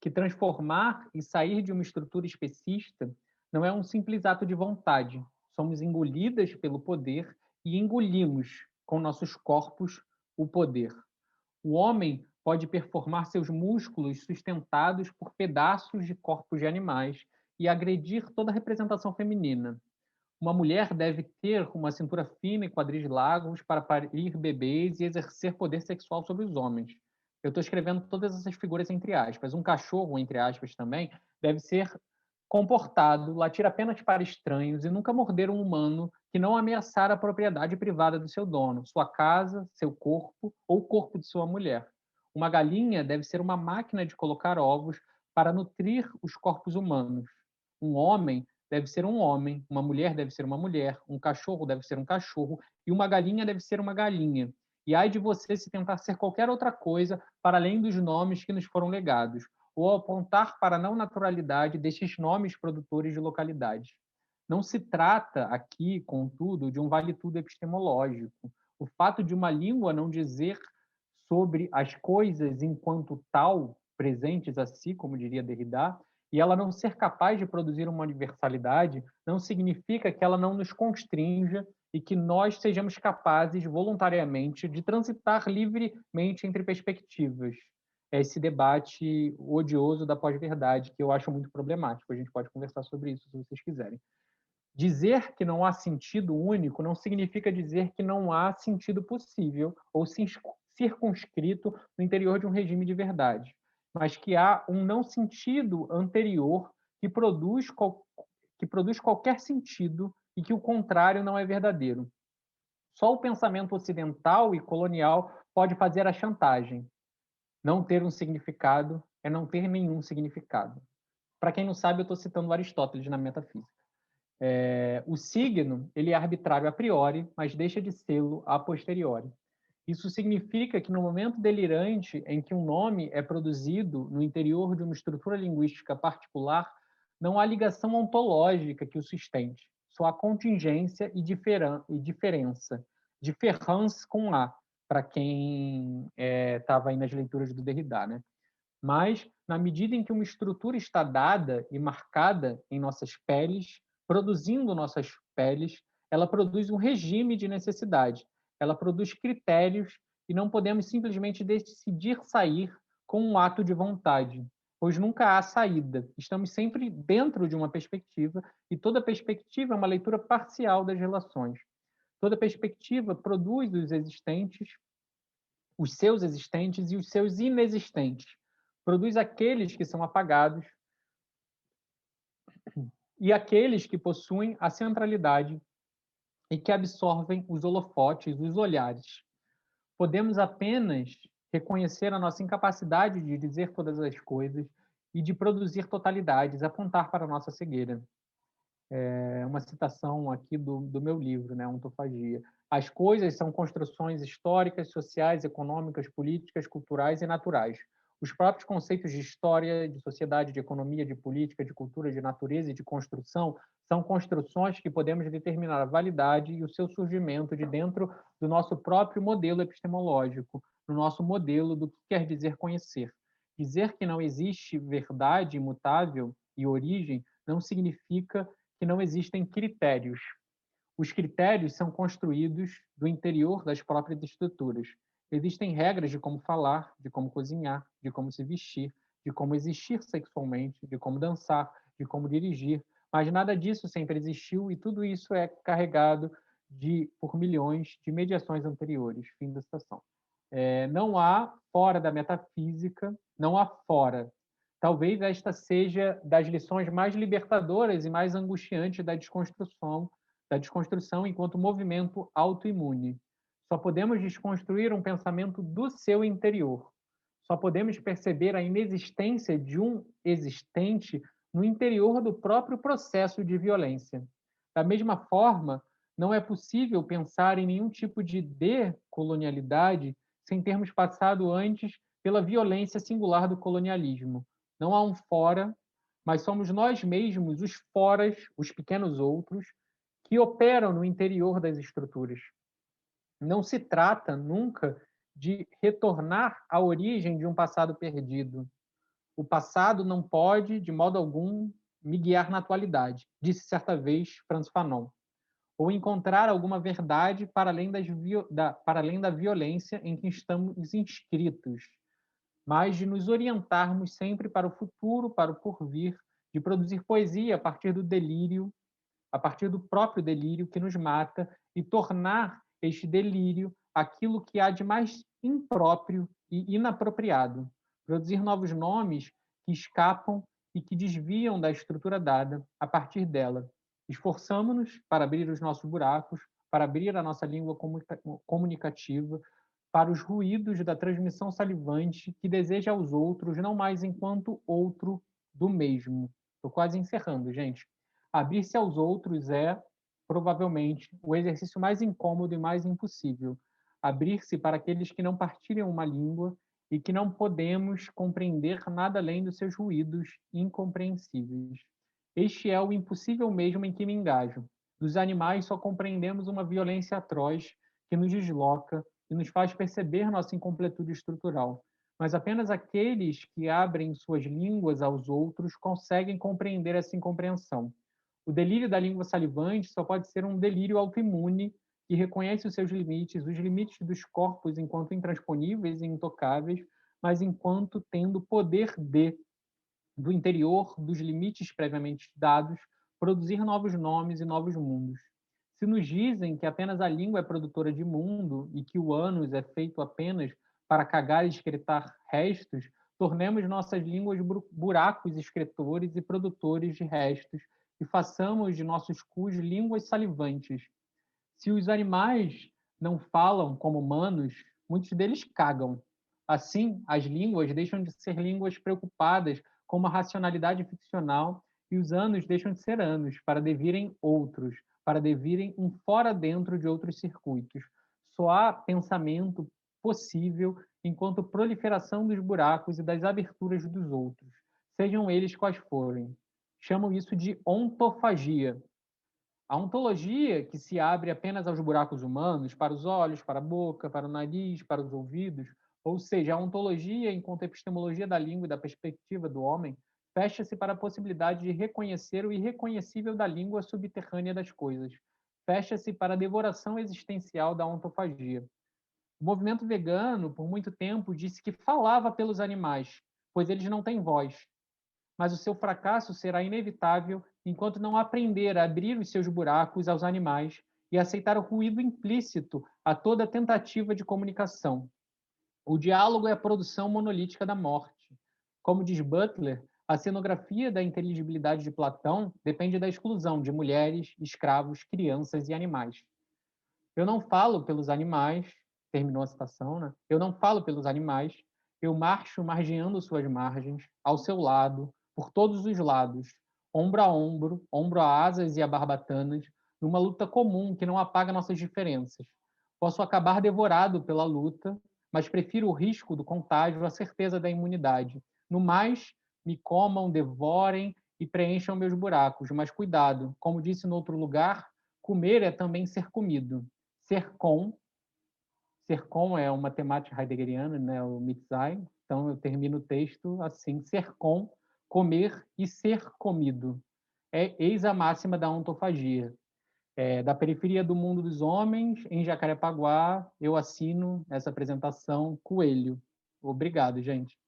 Que transformar e sair de uma estrutura especista não é um simples ato de vontade. Somos engolidas pelo poder e engolimos com nossos corpos o poder. O homem pode performar seus músculos sustentados por pedaços de corpos de animais e agredir toda a representação feminina. Uma mulher deve ter uma cintura fina e quadris largos para parir bebês e exercer poder sexual sobre os homens. Eu estou escrevendo todas essas figuras entre aspas. Um cachorro, entre aspas, também, deve ser comportado, latir apenas para estranhos e nunca morder um humano que não ameaçar a propriedade privada do seu dono, sua casa, seu corpo ou o corpo de sua mulher. Uma galinha deve ser uma máquina de colocar ovos para nutrir os corpos humanos. Um homem deve ser um homem, uma mulher deve ser uma mulher, um cachorro deve ser um cachorro e uma galinha deve ser uma galinha. E ai de você se tentar ser qualquer outra coisa para além dos nomes que nos foram legados, ou apontar para a não naturalidade destes nomes produtores de localidades. Não se trata aqui, contudo, de um vale-tudo epistemológico. O fato de uma língua não dizer sobre as coisas enquanto tal, presentes a si, como diria Derrida, e ela não ser capaz de produzir uma universalidade, não significa que ela não nos constrinja e que nós sejamos capazes, voluntariamente, de transitar livremente entre perspectivas. É esse debate odioso da pós-verdade, que eu acho muito problemático. A gente pode conversar sobre isso, se vocês quiserem. Dizer que não há sentido único não significa dizer que não há sentido possível ou circunscrito no interior de um regime de verdade, mas que há um não sentido anterior que produz qualquer sentido e que o contrário não é verdadeiro. Só o pensamento ocidental e colonial pode fazer a chantagem. Não ter um significado é não ter nenhum significado. Para quem não sabe, eu estou citando Aristóteles na Metafísica. O signo ele é arbitrário a priori, mas deixa de sê-lo a posteriori. Isso significa que no momento delirante em que um nome é produzido no interior de uma estrutura linguística particular, não há ligação ontológica que o sustente. Só há contingência e diferença. Différence com A, para quem estava aí nas leituras do Derrida, né? Mas, na medida em que uma estrutura está dada e marcada em nossas peles, produzindo nossas peles, ela produz um regime de necessidade, ela produz critérios e não podemos simplesmente decidir sair com um ato de vontade, pois nunca há saída. Estamos sempre dentro de uma perspectiva e toda perspectiva é uma leitura parcial das relações. Toda perspectiva produz os existentes, os seus existentes e os seus inexistentes. Produz aqueles que são apagados e aqueles que possuem a centralidade e que absorvem os holofotes, os olhares. Podemos apenas reconhecer a nossa incapacidade de dizer todas as coisas e de produzir totalidades, apontar para a nossa cegueira. É uma citação aqui do meu livro, né, Ontofagia. As coisas são construções históricas, sociais, econômicas, políticas, culturais e naturais. Os próprios conceitos de história, de sociedade, de economia, de política, de cultura, de natureza e de construção são construções que podemos determinar a validade e o seu surgimento de dentro do nosso próprio modelo epistemológico, no nosso modelo do que quer dizer conhecer. Dizer que não existe verdade imutável e origem não significa que não existem critérios. Os critérios são construídos do interior das próprias estruturas. Existem regras de como falar, de como cozinhar, de como se vestir, de como existir sexualmente, de como dançar, de como dirigir, mas nada disso sempre existiu e tudo isso é carregado por milhões de mediações anteriores. Fim da citação. Não há fora da metafísica, não há fora. Talvez esta seja das lições mais libertadoras e mais angustiantes da desconstrução enquanto movimento autoimune. Só podemos desconstruir um pensamento do seu interior. Só podemos perceber a inexistência de um existente no interior do próprio processo de violência. Da mesma forma, não é possível pensar em nenhum tipo de decolonialidade sem termos passado antes pela violência singular do colonialismo. Não há um fora, mas somos nós mesmos os foras, os pequenos outros, que operam no interior das estruturas. Não se trata nunca de retornar à origem de um passado perdido. O passado não pode, de modo algum, me guiar na atualidade, disse certa vez Frantz Fanon. Ou encontrar alguma verdade para além da violência em que estamos inscritos, mas de nos orientarmos sempre para o futuro, para o porvir, de produzir poesia a partir do delírio, a partir do próprio delírio que nos mata e tornar este delírio aquilo que há de mais impróprio e inapropriado. Produzir novos nomes que escapam e que desviam da estrutura dada a partir dela. Esforçamo-nos para abrir os nossos buracos, para abrir a nossa língua comunicativa, para os ruídos da transmissão salivante que deseja aos outros, não mais enquanto outro do mesmo. Estou quase encerrando, gente. Abrir-se aos outros é, provavelmente, o exercício mais incômodo e mais impossível. Abrir-se para aqueles que não partilham uma língua e que não podemos compreender nada além dos seus ruídos incompreensíveis. Este é o impossível mesmo em que me engajo. Dos animais só compreendemos uma violência atroz que nos desloca e nos faz perceber nossa incompletude estrutural. Mas apenas aqueles que abrem suas línguas aos outros conseguem compreender essa incompreensão. O delírio da língua salivante só pode ser um delírio autoimune que reconhece os seus limites, os limites dos corpos enquanto intransponíveis e intocáveis, mas enquanto tendo poder de, do interior dos limites previamente dados, produzir novos nomes e novos mundos. Se nos dizem que apenas a língua é produtora de mundo e que o ânus é feito apenas para cagar e excretar restos, tornemos nossas línguas buracos excretores e produtores de restos e façamos de nossos cus línguas salivantes. Se os animais não falam como humanos, muitos deles cagam. Assim, as línguas deixam de ser línguas preocupadas com uma racionalidade ficcional e os anos deixam de ser anos para devirem outros, para devirem um fora dentro de outros circuitos. Só há pensamento possível enquanto proliferação dos buracos e das aberturas dos outros, sejam eles quais forem. Chamam isso de ontofagia. A ontologia, que se abre apenas aos buracos humanos, para os olhos, para a boca, para o nariz, para os ouvidos, ou seja, a ontologia, enquanto epistemologia da língua e da perspectiva do homem, fecha-se para a possibilidade de reconhecer o irreconhecível da língua subterrânea das coisas. Fecha-se para a devoração existencial da ontofagia. O movimento vegano, por muito tempo, disse que falava pelos animais, pois eles não têm voz. Mas o seu fracasso será inevitável enquanto não aprender a abrir os seus buracos aos animais e aceitar o ruído implícito a toda tentativa de comunicação. O diálogo é a produção monolítica da morte. Como diz Butler, a cenografia da inteligibilidade de Platão depende da exclusão de mulheres, escravos, crianças e animais. Eu não falo pelos animais, terminou a citação, né? Eu não falo pelos animais, eu marcho margeando suas margens, ao seu lado, por todos os lados, ombro a asas e a barbatanas, numa luta comum que não apaga nossas diferenças. Posso acabar devorado pela luta, mas prefiro o risco do contágio à certeza da imunidade. No mais, me comam, devorem e preencham meus buracos, mas cuidado, como disse no outro lugar, comer é também ser comido. Ser com é uma temática heideggeriana, né, o Mitzai. Então eu termino o texto assim: ser com, comer e ser comido. Eis a máxima da ontofagia. Da periferia do mundo dos homens, em Jacarepaguá, eu assino essa apresentação Coelho. Obrigado, gente.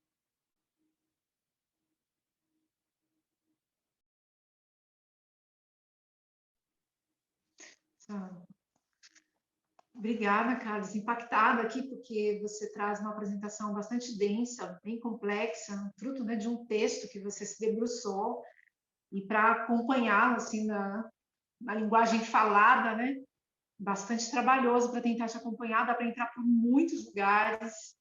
Obrigada, Carlos. Impactada aqui, porque você traz uma apresentação bastante densa, bem complexa, fruto, né, de um texto que você se debruçou, e para acompanhar assim, na linguagem falada, né, bastante trabalhoso para tentar te acompanhar, dá para entrar por muitos lugares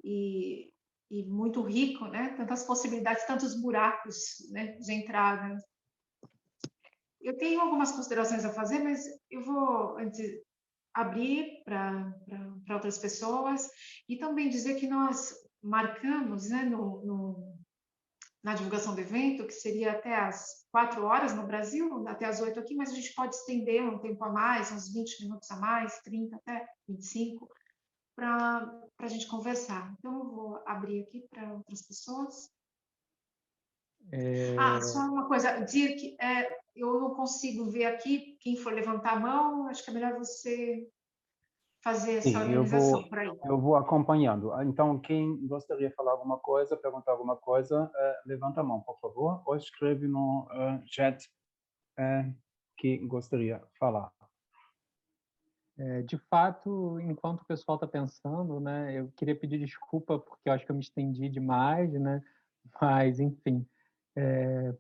e, e muito rico, né? Tantas possibilidades, tantos buracos, né, de entrada. Eu tenho algumas considerações a fazer, mas eu vou antes abrir para outras pessoas e também dizer que nós marcamos, né, na divulgação do evento, que seria até às 4 horas no Brasil, até às 8 aqui, mas a gente pode estender um tempo a mais, uns 20 minutos a mais, 30 até 25, para a gente conversar. Então, eu vou abrir aqui para outras pessoas. Só uma coisa, Dirk, eu não consigo ver aqui quem for levantar a mão, acho que é melhor você fazer essa Sim, organização por aí. eu vou acompanhando. Então, quem gostaria de falar alguma coisa, perguntar alguma coisa, levanta a mão, por favor, ou escreve no chat que gostaria de falar. De fato, enquanto o pessoal está pensando, né, eu queria pedir desculpa porque eu acho que eu me estendi demais, né, mas, enfim,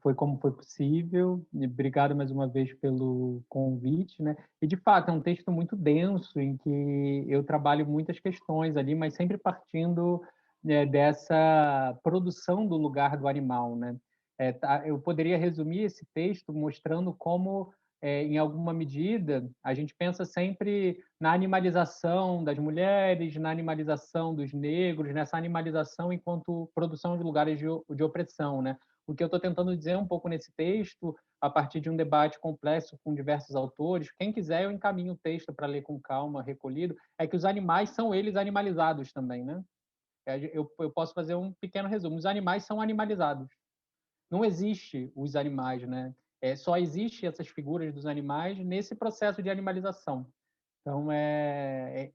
Foi como foi possível. E obrigado mais uma vez pelo convite, né? E de fato é um texto muito denso em que eu trabalho muitas questões ali, mas sempre partindo, né, dessa produção do lugar do animal, né? Eu poderia resumir esse texto mostrando como, em alguma medida, a gente pensa sempre na animalização das mulheres, na animalização dos negros, nessa animalização enquanto produção de lugares de opressão, né? O que eu estou tentando dizer um pouco nesse texto, a partir de um debate complexo com diversos autores, quem quiser eu encaminho o texto para ler com calma, recolhido, é que os animais são eles animalizados também, né? Eu posso fazer um pequeno resumo. Os animais são animalizados. Não existe os animais, né? Só existe essas figuras dos animais nesse processo de animalização. Então,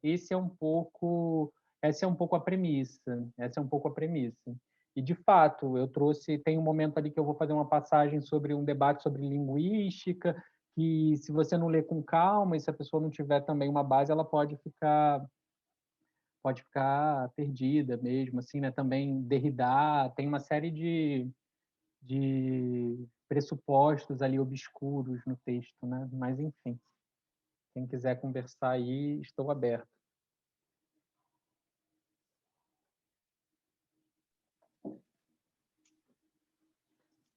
essa é um pouco a premissa. Essa é um pouco a premissa. E, de fato, tem um momento ali que eu vou fazer uma passagem sobre um debate sobre linguística, que se você não ler com calma e se a pessoa não tiver também uma base, ela pode ficar perdida mesmo, assim, né? Também Derrida tem uma série de pressupostos ali obscuros no texto, né? Mas, enfim, quem quiser conversar aí, estou aberto.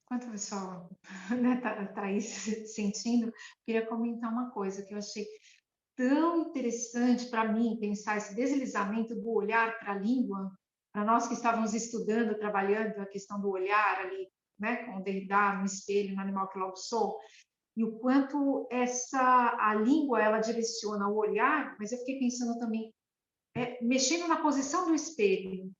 Enquanto o pessoal está aí sentindo, queria comentar uma coisa que eu achei tão interessante para mim, pensar esse deslizamento do olhar para a língua, para nós que estávamos estudando, trabalhando a questão do olhar ali, né, com o Derrida, no espelho, no animal que logo sou, e o quanto a língua, ela direciona o olhar, mas eu fiquei pensando também, mexendo na posição do espelho,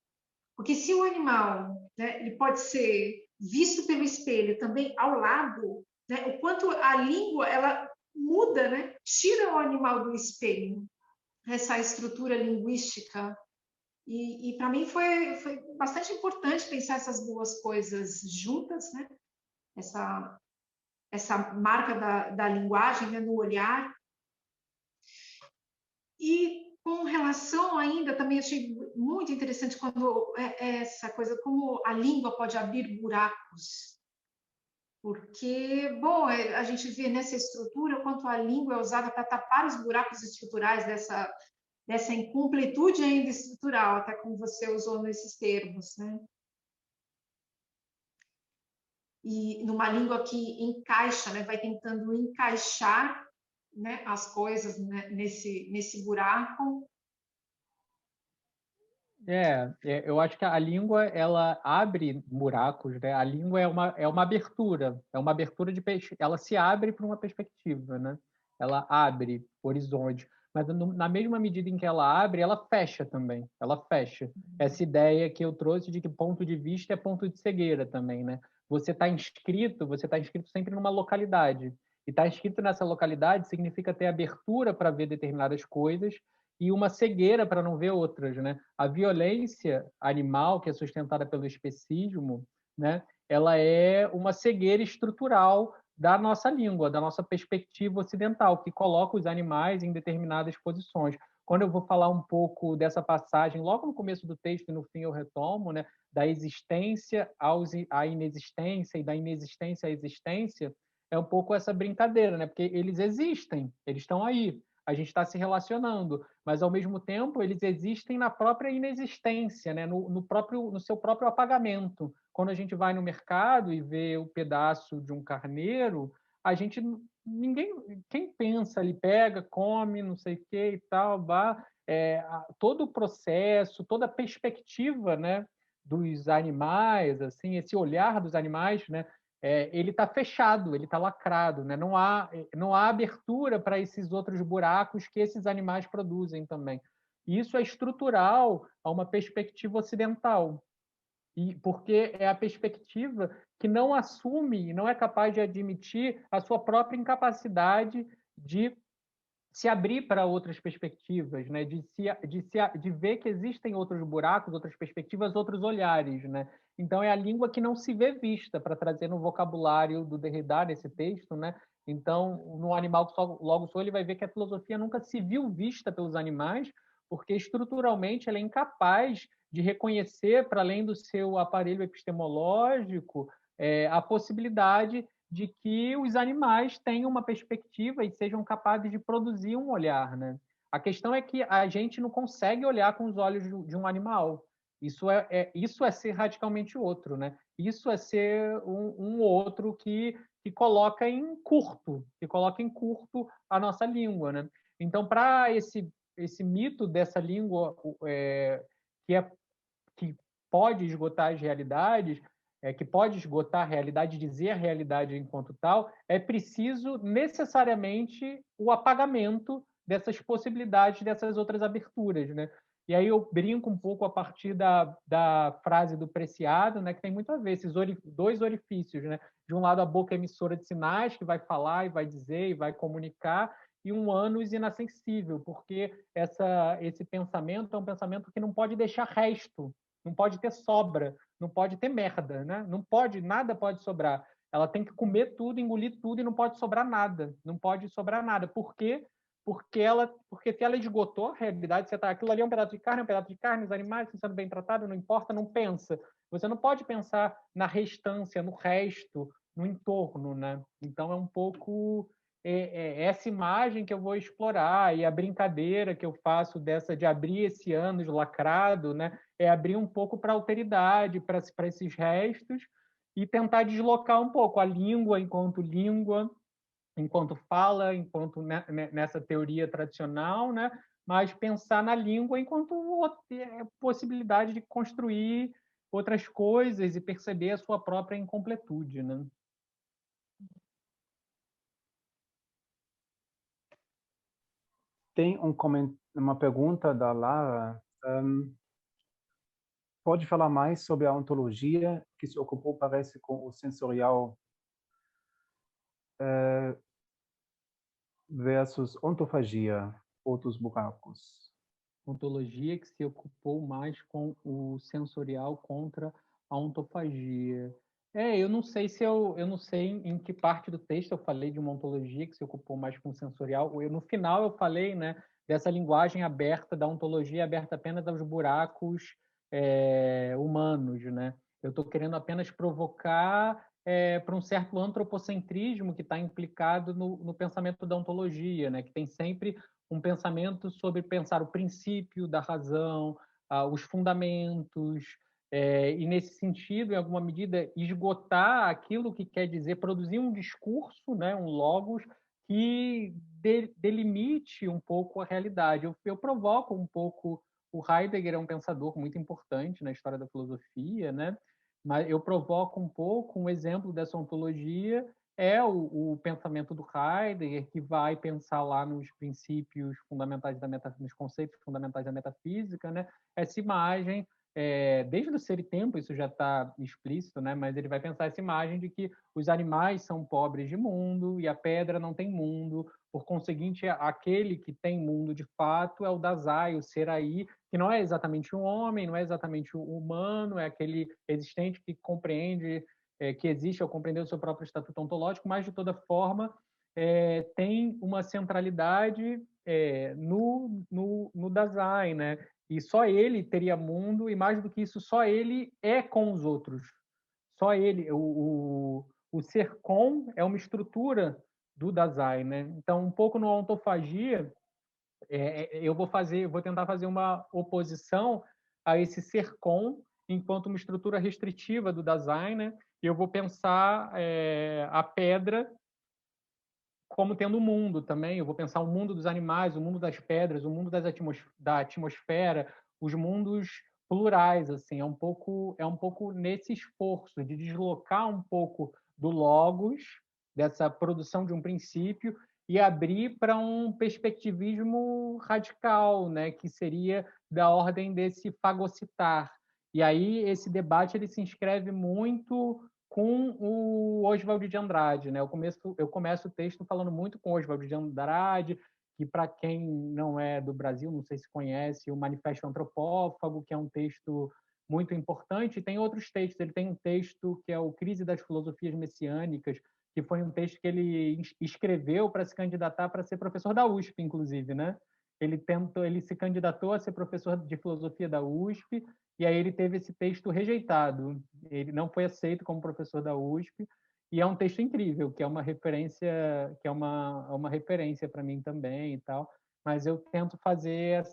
porque se o animal, né, ele pode ser visto pelo espelho também ao lado, né, o quanto a língua ela muda, né, tira o animal do espelho, essa estrutura linguística. E para mim foi bastante importante pensar essas duas coisas juntas, né? Essa marca da linguagem, né, no olhar. E com relação ainda, também achei muito interessante quando essa coisa, como a língua pode abrir buracos. Porque, bom, a gente vê nessa estrutura o quanto a língua é usada para tapar os buracos estruturais dessa incompletude ainda estrutural, até como você usou nesses termos, né? E numa língua que encaixa, né, vai tentando encaixar, né, as coisas, né, nesse buraco. Eu acho que a língua ela abre buracos, né? A língua é uma abertura, ela se abre para uma perspectiva, né? Ela abre horizonte, mas na mesma medida em que ela abre, ela fecha também, ela fecha. Essa ideia que eu trouxe de que ponto de vista é ponto de cegueira também, né? Você está inscrito sempre numa localidade. E estar inscrito nessa localidade significa ter abertura para ver determinadas coisas e uma cegueira para não ver outras, né? A violência animal, que é sustentada pelo especismo, né? Ela é uma cegueira estrutural da nossa língua, da nossa perspectiva ocidental, que coloca os animais em determinadas posições. Quando eu vou falar um pouco dessa passagem, logo no começo do texto e no fim eu retomo, né? Da existência à inexistência e da inexistência à existência, é um pouco essa brincadeira, né? Porque eles existem, eles estão aí, a gente está se relacionando, mas ao mesmo tempo eles existem na própria inexistência, né? No seu próprio apagamento. Quando a gente vai no mercado e vê o pedaço de um carneiro, a gente quem pensa ali pega, come, não sei o que e tal, todo o processo, toda a perspectiva, né, dos animais, assim, esse olhar dos animais, né, ele está fechado, ele está lacrado, né? Não há abertura para esses outros buracos que esses animais produzem também. E isso é estrutural a uma perspectiva ocidental, e porque é a perspectiva que não assume, não é capaz de admitir a sua própria incapacidade de se abrir para outras perspectivas, né? De ver que existem outros buracos, outras perspectivas, outros olhares, né? Então é a língua que não se vê vista, para trazer no vocabulário do Derrida nesse texto, né? Então, no Animal que logo sou, ele vai ver que a filosofia nunca se viu vista pelos animais, porque estruturalmente ela é incapaz de reconhecer, para além do seu aparelho epistemológico, a possibilidade de que os animais tenham uma perspectiva e sejam capazes de produzir um olhar, né? A questão é que a gente não consegue olhar com os olhos de um animal. Isso é ser radicalmente outro, né? Isso é ser um outro que coloca em curto, a nossa língua, né? Então, para esse mito dessa língua que é que pode esgotar as realidades, que pode esgotar a realidade, dizer a realidade enquanto tal, é preciso necessariamente o apagamento dessas possibilidades, dessas outras aberturas, né? E aí eu brinco um pouco a partir da frase do Preciado, né, que tem muito a ver, esses dois orifícios, né? De um lado, a boca emissora de sinais, que vai falar e vai dizer e vai comunicar, e um ânus inassensível, porque esse pensamento é um pensamento que não pode deixar resto, não pode ter sobra, não pode ter merda, né? Não pode, nada pode sobrar. Ela tem que comer tudo, engolir tudo e não pode sobrar nada. Não pode sobrar nada. Por quê? Porque se ela esgotou a realidade, aquilo ali é um pedaço de carne, os animais estão sendo bem tratados, não importa, não pensa. Você não pode pensar na restância, no resto, no entorno, né? Então é um pouco essa imagem que eu vou explorar e a brincadeira que eu faço dessa de abrir esse ânus lacrado, né? É abrir um pouco para a alteridade, para esses restos e tentar deslocar um pouco a língua, enquanto fala, enquanto nessa teoria tradicional, né? Mas pensar na língua enquanto possibilidade de construir outras coisas e perceber a sua própria incompletude, né? Tem uma pergunta da Lara. Pode falar mais sobre a ontologia que se ocupou, parece, com o sensorial versus ontofagia, outros buracos. Ontologia que se ocupou mais com o sensorial contra a ontofagia. Eu não sei eu não sei em que parte do texto eu falei de uma ontologia que se ocupou mais com o sensorial. No final eu falei, né, dessa linguagem aberta, da ontologia aberta apenas aos buracos humanos, né? Eu estou querendo apenas provocar para um certo antropocentrismo que está implicado no pensamento da ontologia, né? Que tem sempre um pensamento sobre pensar o princípio da razão, os fundamentos, e nesse sentido, em alguma medida, esgotar aquilo que quer dizer, produzir um discurso, né, um logos, que delimite um pouco a realidade. Eu provoco um pouco, o Heidegger é um pensador muito importante na história da filosofia, né? Mas eu provoco um pouco um exemplo dessa ontologia o pensamento do Heidegger, que vai pensar lá nos princípios fundamentais nos conceitos fundamentais da metafísica, né? Essa imagem, desde o Ser e Tempo, isso já está explícito, né? Mas ele vai pensar essa imagem de que os animais são pobres de mundo e a pedra não tem mundo, por conseguinte, aquele que tem mundo de fato é o Dazai, o ser aí, que não é exatamente um homem, não é exatamente o humano, é aquele existente que compreende que existe ao compreender o seu próprio estatuto ontológico, mas, de toda forma, tem uma centralidade no Dasein, né? E só ele teria mundo, e mais do que isso, só ele é com os outros. Só ele, o ser com é uma estrutura do Dasein, né? Então, um pouco no Ontofagia, eu vou tentar fazer uma oposição a esse ser com enquanto uma estrutura restritiva do Dasein, né? Eu vou pensar a pedra como tendo um mundo também. Eu vou pensar o mundo dos animais, o mundo das pedras, o mundo da atmosfera, os mundos plurais, assim. É um pouco nesse esforço de deslocar um pouco do logos, dessa produção de um princípio, e abrir para um perspectivismo radical, né, que seria da ordem desse fagocitar. E aí esse debate ele se inscreve muito com o Oswald de Andrade, né? Eu começo o texto falando muito com o Oswald de Andrade, que para quem não é do Brasil, não sei se conhece, o Manifesto Antropófago, que é um texto muito importante, e tem outros textos. Ele tem um texto que é o Crise das Filosofias Messiânicas, que foi um texto que ele escreveu para se candidatar para ser professor da USP, inclusive, né? ele se candidatou a ser professor de filosofia da USP, e aí ele teve esse texto rejeitado. Ele não foi aceito como professor da USP, e é um texto incrível, que é uma referência, uma referência para mim também e tal. Mas eu tento fazer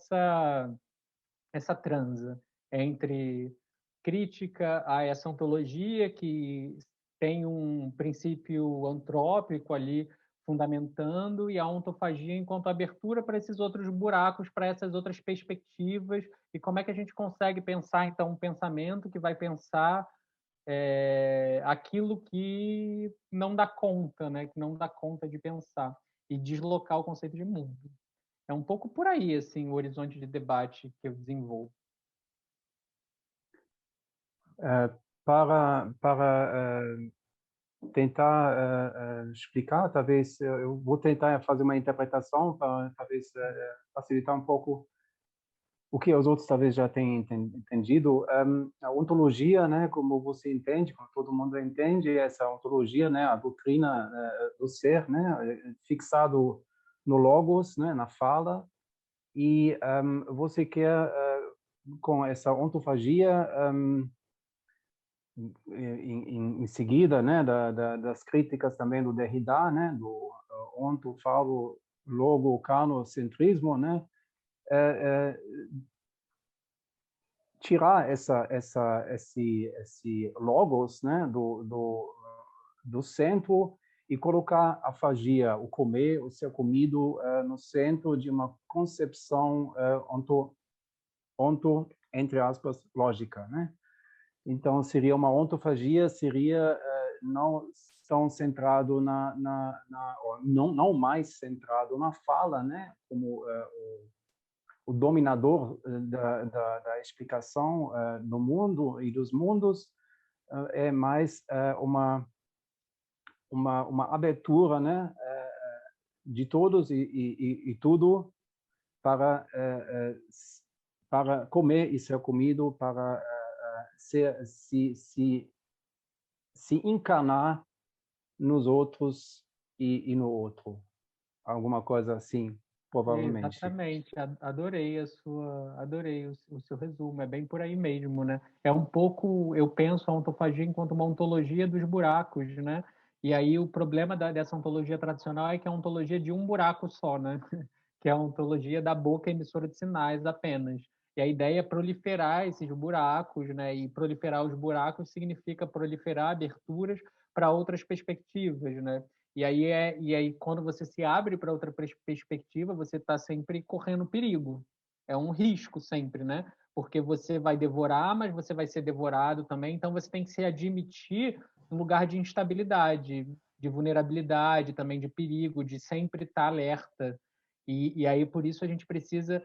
essa transa entre crítica a essa ontologia que tem um princípio antrópico ali fundamentando, e a ontofagia enquanto abertura para esses outros buracos, para essas outras perspectivas, e como é que a gente consegue pensar, então, um pensamento que vai pensar aquilo que não dá conta, né? Que não dá conta de pensar, e deslocar o conceito de mundo. É um pouco por aí, assim, o horizonte de debate que eu desenvolvo. Para tentar explicar, talvez eu vou tentar fazer uma interpretação para talvez facilitar um pouco o que os outros talvez já tenham entendido. A ontologia, né, como você entende, como todo mundo entende, essa ontologia, né, a doutrina do ser, né, fixado no logos, né, na fala, e você quer com essa ontofagia em seguida, né, das críticas também do Derrida, né, do onto, falo, logo, canocentrismo, né, tirar esse logos, né, do centro e colocar a fagia, o comer, o ser comido, no centro de uma concepção onto, entre aspas, lógica, né? Então, seria uma ontofagia, seria não tão centrado não mais centrado na fala, né? Como o dominador da explicação do mundo e dos mundos, é mais uma abertura, né? De todos e tudo para comer e ser comido, para se encarnar nos outros e no outro. Alguma coisa assim, provavelmente. Exatamente, adorei o seu resumo, é bem por aí mesmo, né? É um pouco, eu penso a ontofagia enquanto uma ontologia dos buracos, né? E aí o problema dessa ontologia tradicional é que é a ontologia de um buraco só, né? Que é a ontologia da boca emissora de sinais apenas. E a ideia é proliferar esses buracos, né? E proliferar os buracos significa proliferar aberturas para outras perspectivas, né? E aí quando você se abre para outra perspectiva, você está sempre correndo perigo. É um risco sempre, né? Porque você vai devorar, mas você vai ser devorado também. Então você tem que se admitir um lugar de instabilidade, de vulnerabilidade, também de perigo, de sempre estar alerta. E aí por isso a gente precisa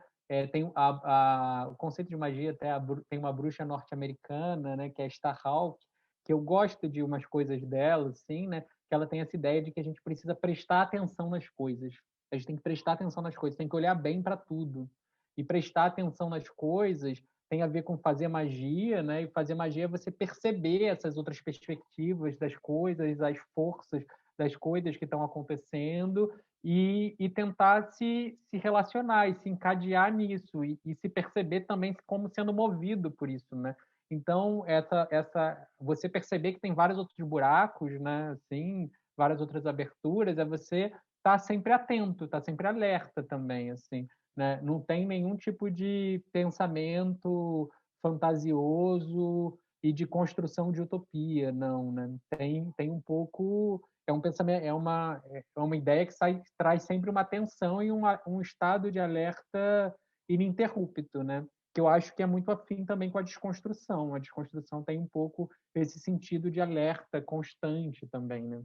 tem o conceito de magia até tem uma bruxa norte-americana, né, que é Starhawk, que eu gosto de umas coisas dela, assim, né? Que ela tem essa ideia de que a gente precisa prestar atenção nas coisas. A gente tem que prestar atenção nas coisas, tem que olhar bem para tudo. E prestar atenção nas coisas tem a ver com fazer magia, né? E fazer magia é você perceber essas outras perspectivas das coisas, as forças das coisas que estão acontecendo e tentar se relacionar e se encadear nisso e se perceber também como sendo movido por isso, né? Então, você perceber que tem vários outros buracos, né? Assim, várias outras aberturas, é você estar sempre atento, estar sempre alerta também, assim, né? Não tem nenhum tipo de pensamento fantasioso e de construção de utopia, não, né? Tem um pouco é um pensamento, é uma ideia que traz sempre uma atenção e um estado de alerta ininterrupto, né? Que eu acho que é muito afim também com a desconstrução. A desconstrução tem um pouco esse sentido de alerta constante também, né?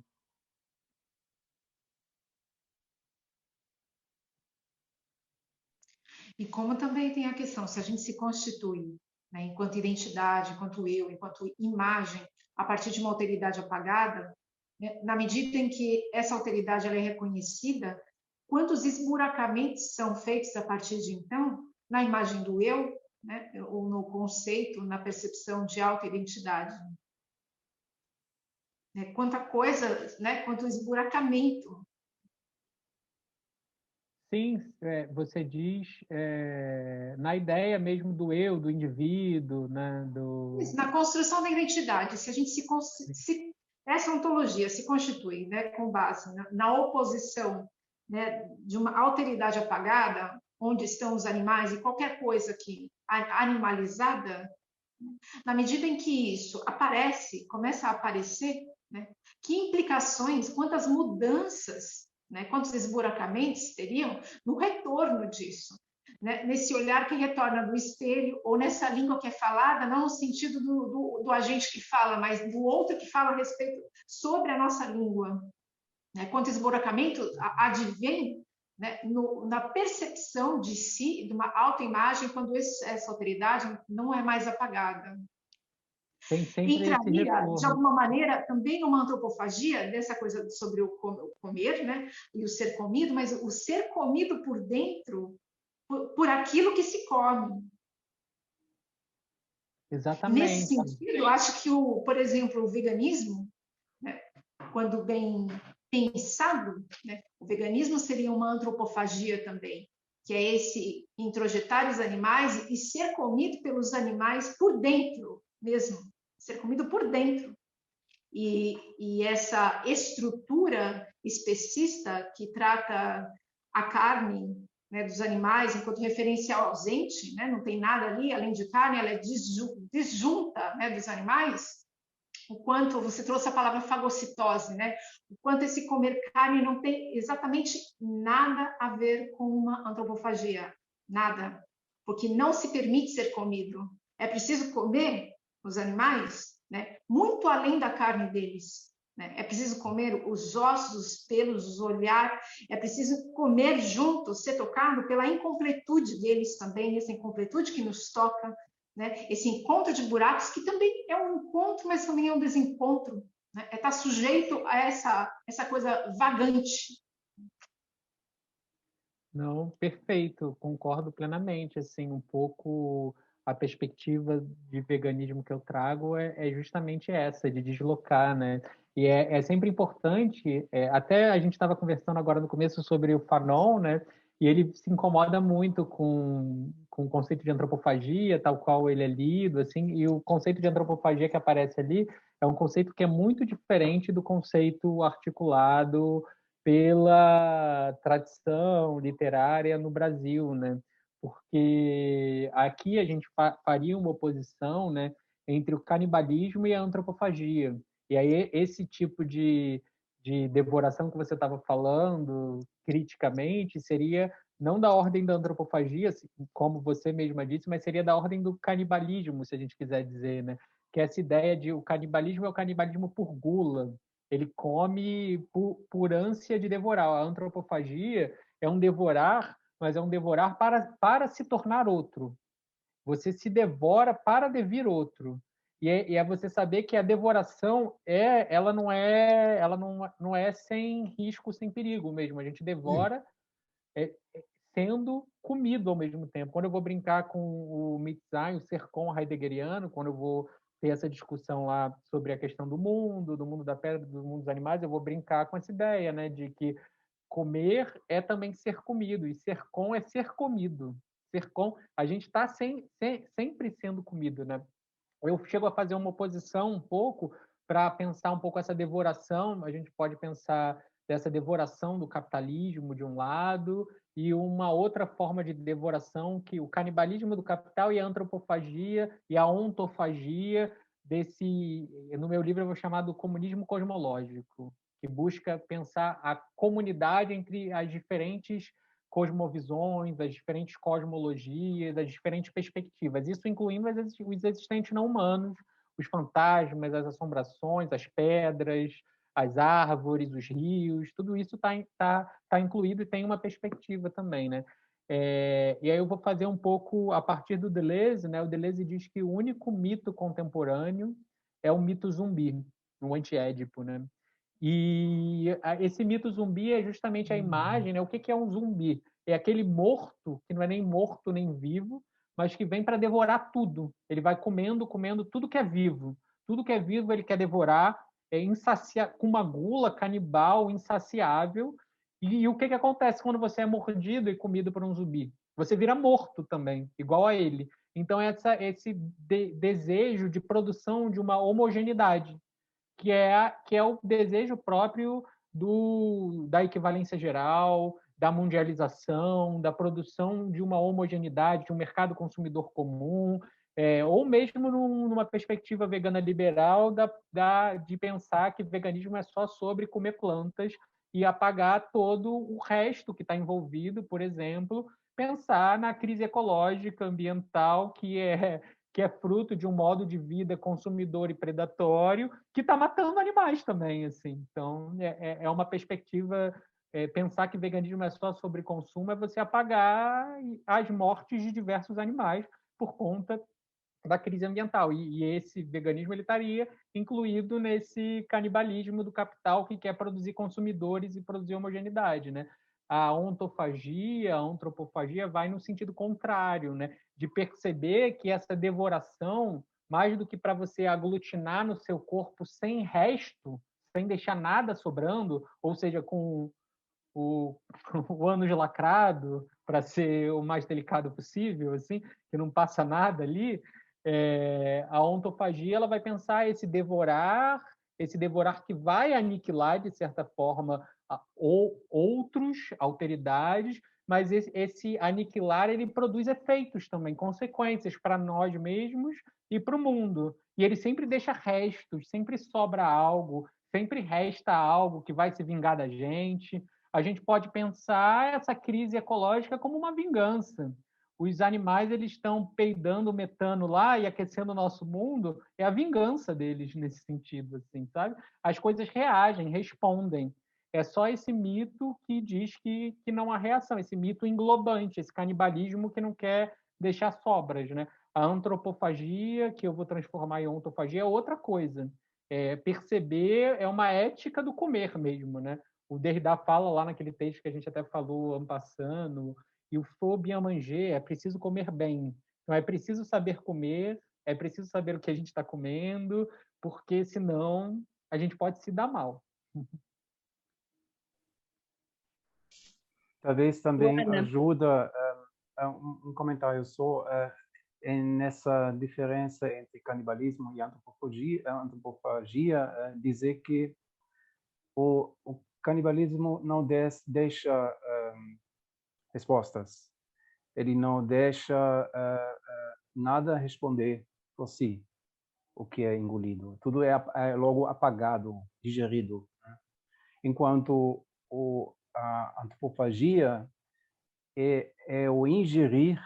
E como também tem a questão, se a gente se constitui, né, enquanto identidade, enquanto eu, enquanto imagem, a partir de uma alteridade apagada, né, na medida em que essa alteridade ela é reconhecida, quantos esburacamentos são feitos a partir de então na imagem do eu, né, ou no conceito, na percepção de auto-identidade. Né, quanta coisa, né, quanto esburacamento. Sim, você diz na ideia mesmo do eu, do indivíduo, né? Na construção da identidade, se a gente se essa ontologia se constitui, né, com base na oposição, né, de uma alteridade apagada, onde estão os animais e qualquer coisa que animalizada, na medida em que isso aparece, começa a aparecer, né, que implicações, quantas mudanças, né, quantos esburacamentos teriam no retorno disso, né, nesse olhar que retorna do espelho, ou nessa língua que é falada, não no sentido do agente que fala, mas do outro que fala a respeito sobre a nossa língua. Né? Quanto esburacamento advém, né, na percepção de si, de uma autoimagem, quando essa autoridade não é mais apagada. Tem sempre esse Entraria, de retorno. alguma maneira, também numa antropofagia, dessa coisa sobre o comer, né, e o ser comido, mas o ser comido por dentro, por aquilo que se come. Nesse Exatamente. sentido, eu acho que, por exemplo, o veganismo, né, quando bem pensado, né, o veganismo seria uma antropofagia também, que é esse introjetar os animais e ser comido pelos animais por dentro mesmo, ser comido por dentro. E essa estrutura especista que trata a carne, né, dos animais enquanto referencial ausente, né, não tem nada ali além de carne, ela é disjunta, né, dos animais, o quanto você trouxe a palavra fagocitose, né, o quanto esse comer carne não tem exatamente nada a ver com uma antropofagia, nada, porque não se permite ser comido. É preciso comer os animais, né, muito além da carne deles. Né? É preciso comer os ossos, os pelos, os olhar, é preciso comer junto, ser tocado pela incompletude deles também, essa incompletude que nos toca, né? Esse encontro de buracos, que também é um encontro, mas também é um desencontro. Né? É estar sujeito a essa coisa vagante. Não, perfeito, concordo plenamente. Assim, um pouco a perspectiva de veganismo que eu trago é justamente essa, de deslocar, né? E é sempre importante, até a gente estava conversando agora no começo sobre o Fanon, né? E ele se incomoda muito com o conceito de antropofagia, tal qual ele é lido, assim, e o conceito de antropofagia que aparece ali é um conceito que é muito diferente do conceito articulado pela tradição literária no Brasil, né? Porque aqui a gente faria uma oposição, né, entre o canibalismo e a antropofagia. E aí esse tipo de devoração que você estava falando, criticamente, seria não da ordem da antropofagia, como você mesma disse, mas seria da ordem do canibalismo, se a gente quiser dizer, né? Que essa ideia de o canibalismo é o canibalismo por gula, ele come por ânsia de devorar. A antropofagia é um devorar, mas é um devorar para se tornar outro. Você se devora para devir outro. E é você saber que a devoração ela não é sem risco, sem perigo mesmo. A gente devora sendo comido ao mesmo tempo. Quando eu vou brincar com o Mitzay, o Sercon heideggeriano, quando eu vou ter essa discussão lá sobre a questão do mundo da pedra, do mundo dos animais, eu vou brincar com essa ideia, né, de que comer é também ser comido, e ser com é ser comido. Ser com, a gente está sempre sendo comido, né? Eu chego a fazer uma oposição um pouco para pensar um pouco essa devoração. A gente pode pensar dessa devoração do capitalismo de um lado e uma outra forma de devoração que o canibalismo do capital e a antropofagia e a ontofagia desse, no meu livro eu vou chamar do comunismo cosmológico, que busca pensar a comunidade entre as diferentes cosmovisões, as diferentes cosmologias, as diferentes perspectivas. Isso incluindo os existentes não humanos, os fantasmas, as assombrações, as pedras, as árvores, os rios, tudo isso tá incluído e tem uma perspectiva também, né? E aí eu vou fazer um pouco a partir do Deleuze, né? O Deleuze diz que o único mito contemporâneo é o mito zumbi, o anti-édipo, né? E esse mito zumbi é justamente a imagem, né? O que é um zumbi? É aquele morto, que não é nem morto nem vivo, mas que vem para devorar tudo. Ele vai comendo tudo que é vivo. Tudo que é vivo ele quer devorar, com uma gula canibal insaciável, E o que acontece quando você é mordido e comido por um zumbi? Você vira morto também, igual a ele. Então, esse desejo de produção de uma homogeneidade, que é o desejo próprio da equivalência geral, da mundialização, da produção de uma homogeneidade, de um mercado consumidor comum, ou mesmo numa perspectiva vegana liberal, de pensar que veganismo é só sobre comer plantas e apagar todo o resto que está envolvido, por exemplo, pensar na crise ecológica, ambiental, que é fruto de um modo de vida consumidor e predatório que está matando animais também, assim. Então, é uma perspectiva, pensar que veganismo é só sobre consumo, é você apagar as mortes de diversos animais por conta da crise ambiental. E esse veganismo ele estaria incluído nesse canibalismo do capital que quer produzir consumidores e produzir homogeneidade, né? A ontofagia, a antropofagia vai no sentido contrário, né? De perceber que essa devoração, mais do que para você aglutinar no seu corpo sem resto, sem deixar nada sobrando, ou seja, com o, o ânus lacrado, para ser o mais delicado possível, assim, que não passa nada ali, a ontofagia ela vai pensar esse devorar que vai aniquilar, de certa forma, outros, alteridades, mas esse aniquilar ele produz efeitos também, consequências para nós mesmos e para o mundo. E ele sempre deixa restos, sempre sobra algo, sempre resta algo que vai se vingar da gente. A gente pode pensar essa crise ecológica como uma vingança. Os animais eles estão peidando metano lá e aquecendo o nosso mundo, é a vingança deles nesse sentido, assim, sabe? As coisas reagem, respondem. É só esse mito que diz que não há reação, esse mito englobante, esse canibalismo que não quer deixar sobras, né? A antropofagia, que eu vou transformar em ontofagia, é outra coisa. Perceber é uma ética do comer mesmo, né? O Derrida fala lá naquele texto que a gente até falou, en passant, e o faut bien manger, é preciso comer bem. Então, é preciso saber comer, é preciso saber o que a gente está comendo, porque senão a gente pode se dar mal. Talvez também Luana. ajuda um comentário só nessa diferença entre canibalismo e antropofagia, dizer que o canibalismo não deixa respostas. Ele não deixa nada responder por si o que é engolido. Tudo é logo apagado, digerido, né? Enquanto a antropofagia é o ingerir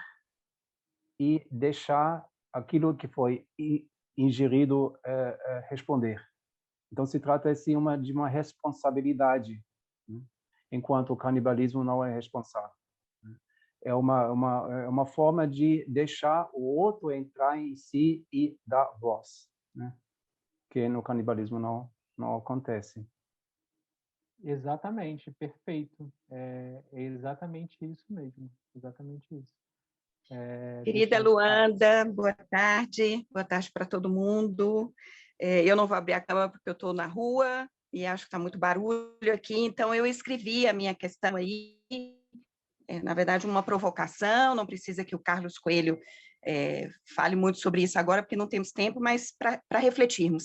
e deixar aquilo que foi ingerido responder. Então, se trata assim, de uma responsabilidade, né? Enquanto o canibalismo não é responsável. É uma forma de deixar o outro entrar em si e dar voz, né? Que no canibalismo não acontece. Exatamente, perfeito. É exatamente isso mesmo, exatamente isso. Querida Luanda, boa tarde para todo mundo. Eu não vou abrir a câmera porque eu estou na rua e acho que está muito barulho aqui, então eu escrevi a minha questão aí, na verdade uma provocação, não precisa que o Carlos Coelho fale muito sobre isso agora, porque não temos tempo, mas para refletirmos.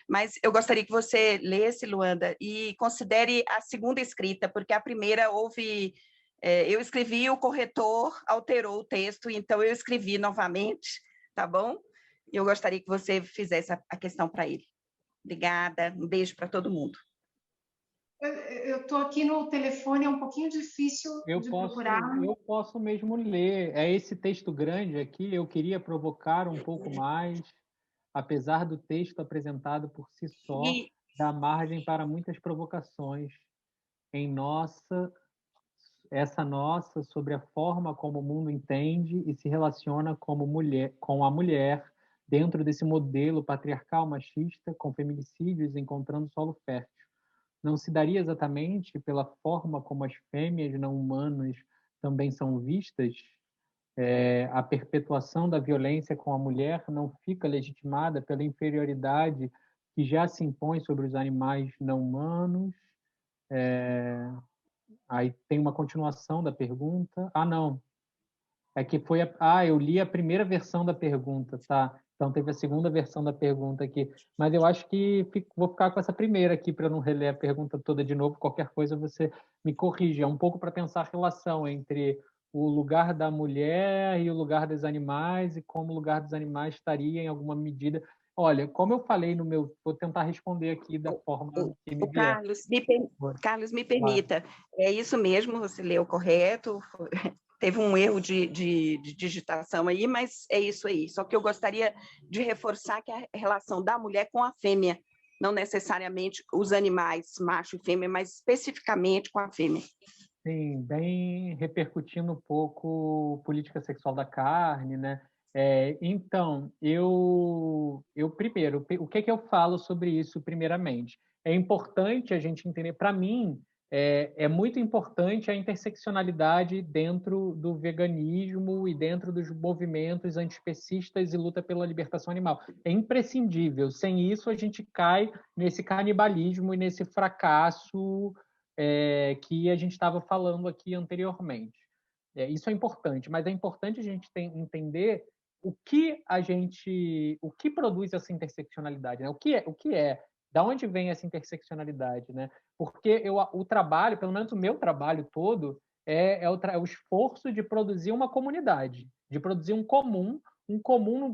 Mas eu gostaria que você lesse, Luanda, e considere a segunda escrita, porque a primeira houve... eu escrevi, o corretor alterou o texto, então eu escrevi novamente, tá bom? E eu gostaria que você fizesse a questão para ele. Obrigada, um beijo para todo mundo. Eu estou aqui no telefone, é um pouquinho difícil de procurar. Eu posso mesmo ler. É esse texto grande aqui, eu queria provocar um pouco mais, apesar do texto apresentado por si só, dá margem para muitas provocações essa nossa sobre a forma como o mundo entende e se relaciona com a mulher dentro desse modelo patriarcal machista, com feminicídios encontrando solo fértil. Não se daria exatamente pela forma como as fêmeas não humanas também são vistas? A perpetuação da violência com a mulher não fica legitimada pela inferioridade que já se impõe sobre os animais não humanos? Aí tem uma continuação da pergunta. Ah, não. É que foi eu li a primeira versão da pergunta, tá? Então teve a segunda versão da pergunta aqui. Mas eu acho que vou ficar com essa primeira aqui para não reler a pergunta toda de novo. Qualquer coisa você me corrige. É um pouco para pensar a relação entre o lugar da mulher e o lugar dos animais e como o lugar dos animais estaria em alguma medida. Olha, como eu falei no meu... Vou tentar responder aqui da forma que me vier. Carlos, me permita. É isso mesmo, você leu correto. Teve um erro de digitação aí, mas é isso aí. Só que eu gostaria de reforçar que a relação da mulher com a fêmea, não necessariamente os animais, macho e fêmea, mas especificamente com a fêmea. Sim, bem repercutindo um pouco política sexual da carne, né? Então, eu primeiro, o que é que eu falo sobre isso primeiramente? É importante a gente entender, para mim, é muito importante a interseccionalidade dentro do veganismo e dentro dos movimentos antiespecistas e luta pela libertação animal. É imprescindível. Sem isso, a gente cai nesse canibalismo e nesse fracasso que a gente estava falando aqui anteriormente. Isso é importante, mas é importante a gente entender o que produz essa interseccionalidade, né? O que é, da onde vem essa interseccionalidade, né? Porque o trabalho, pelo menos o meu trabalho todo, o esforço de produzir uma comunidade, de produzir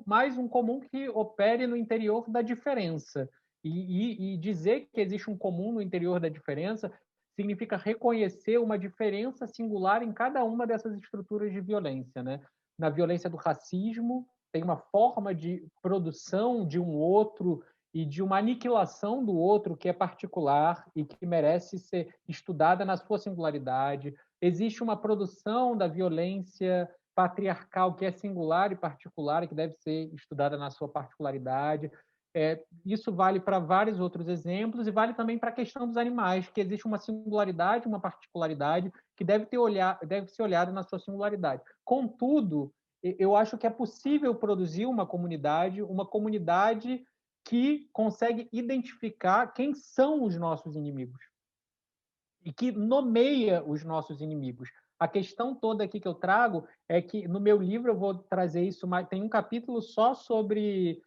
mais um comum que opere no interior da diferença. E dizer que existe um comum no interior da diferença significa reconhecer uma diferença singular em cada uma dessas estruturas de violência, né? Na violência do racismo, tem uma forma de produção de um outro e de uma aniquilação do outro que é particular e que merece ser estudada na sua singularidade. Existe uma produção da violência patriarcal que é singular e particular e que deve ser estudada na sua particularidade. Isso vale para vários outros exemplos e vale também para a questão dos animais, que existe uma singularidade, uma particularidade que deve ser olhada na sua singularidade. Contudo, eu acho que é possível produzir uma comunidade que consegue identificar quem são os nossos inimigos e que nomeia os nossos inimigos. A questão toda aqui que eu trago é que no meu livro eu vou trazer isso, mas tem um capítulo só sobre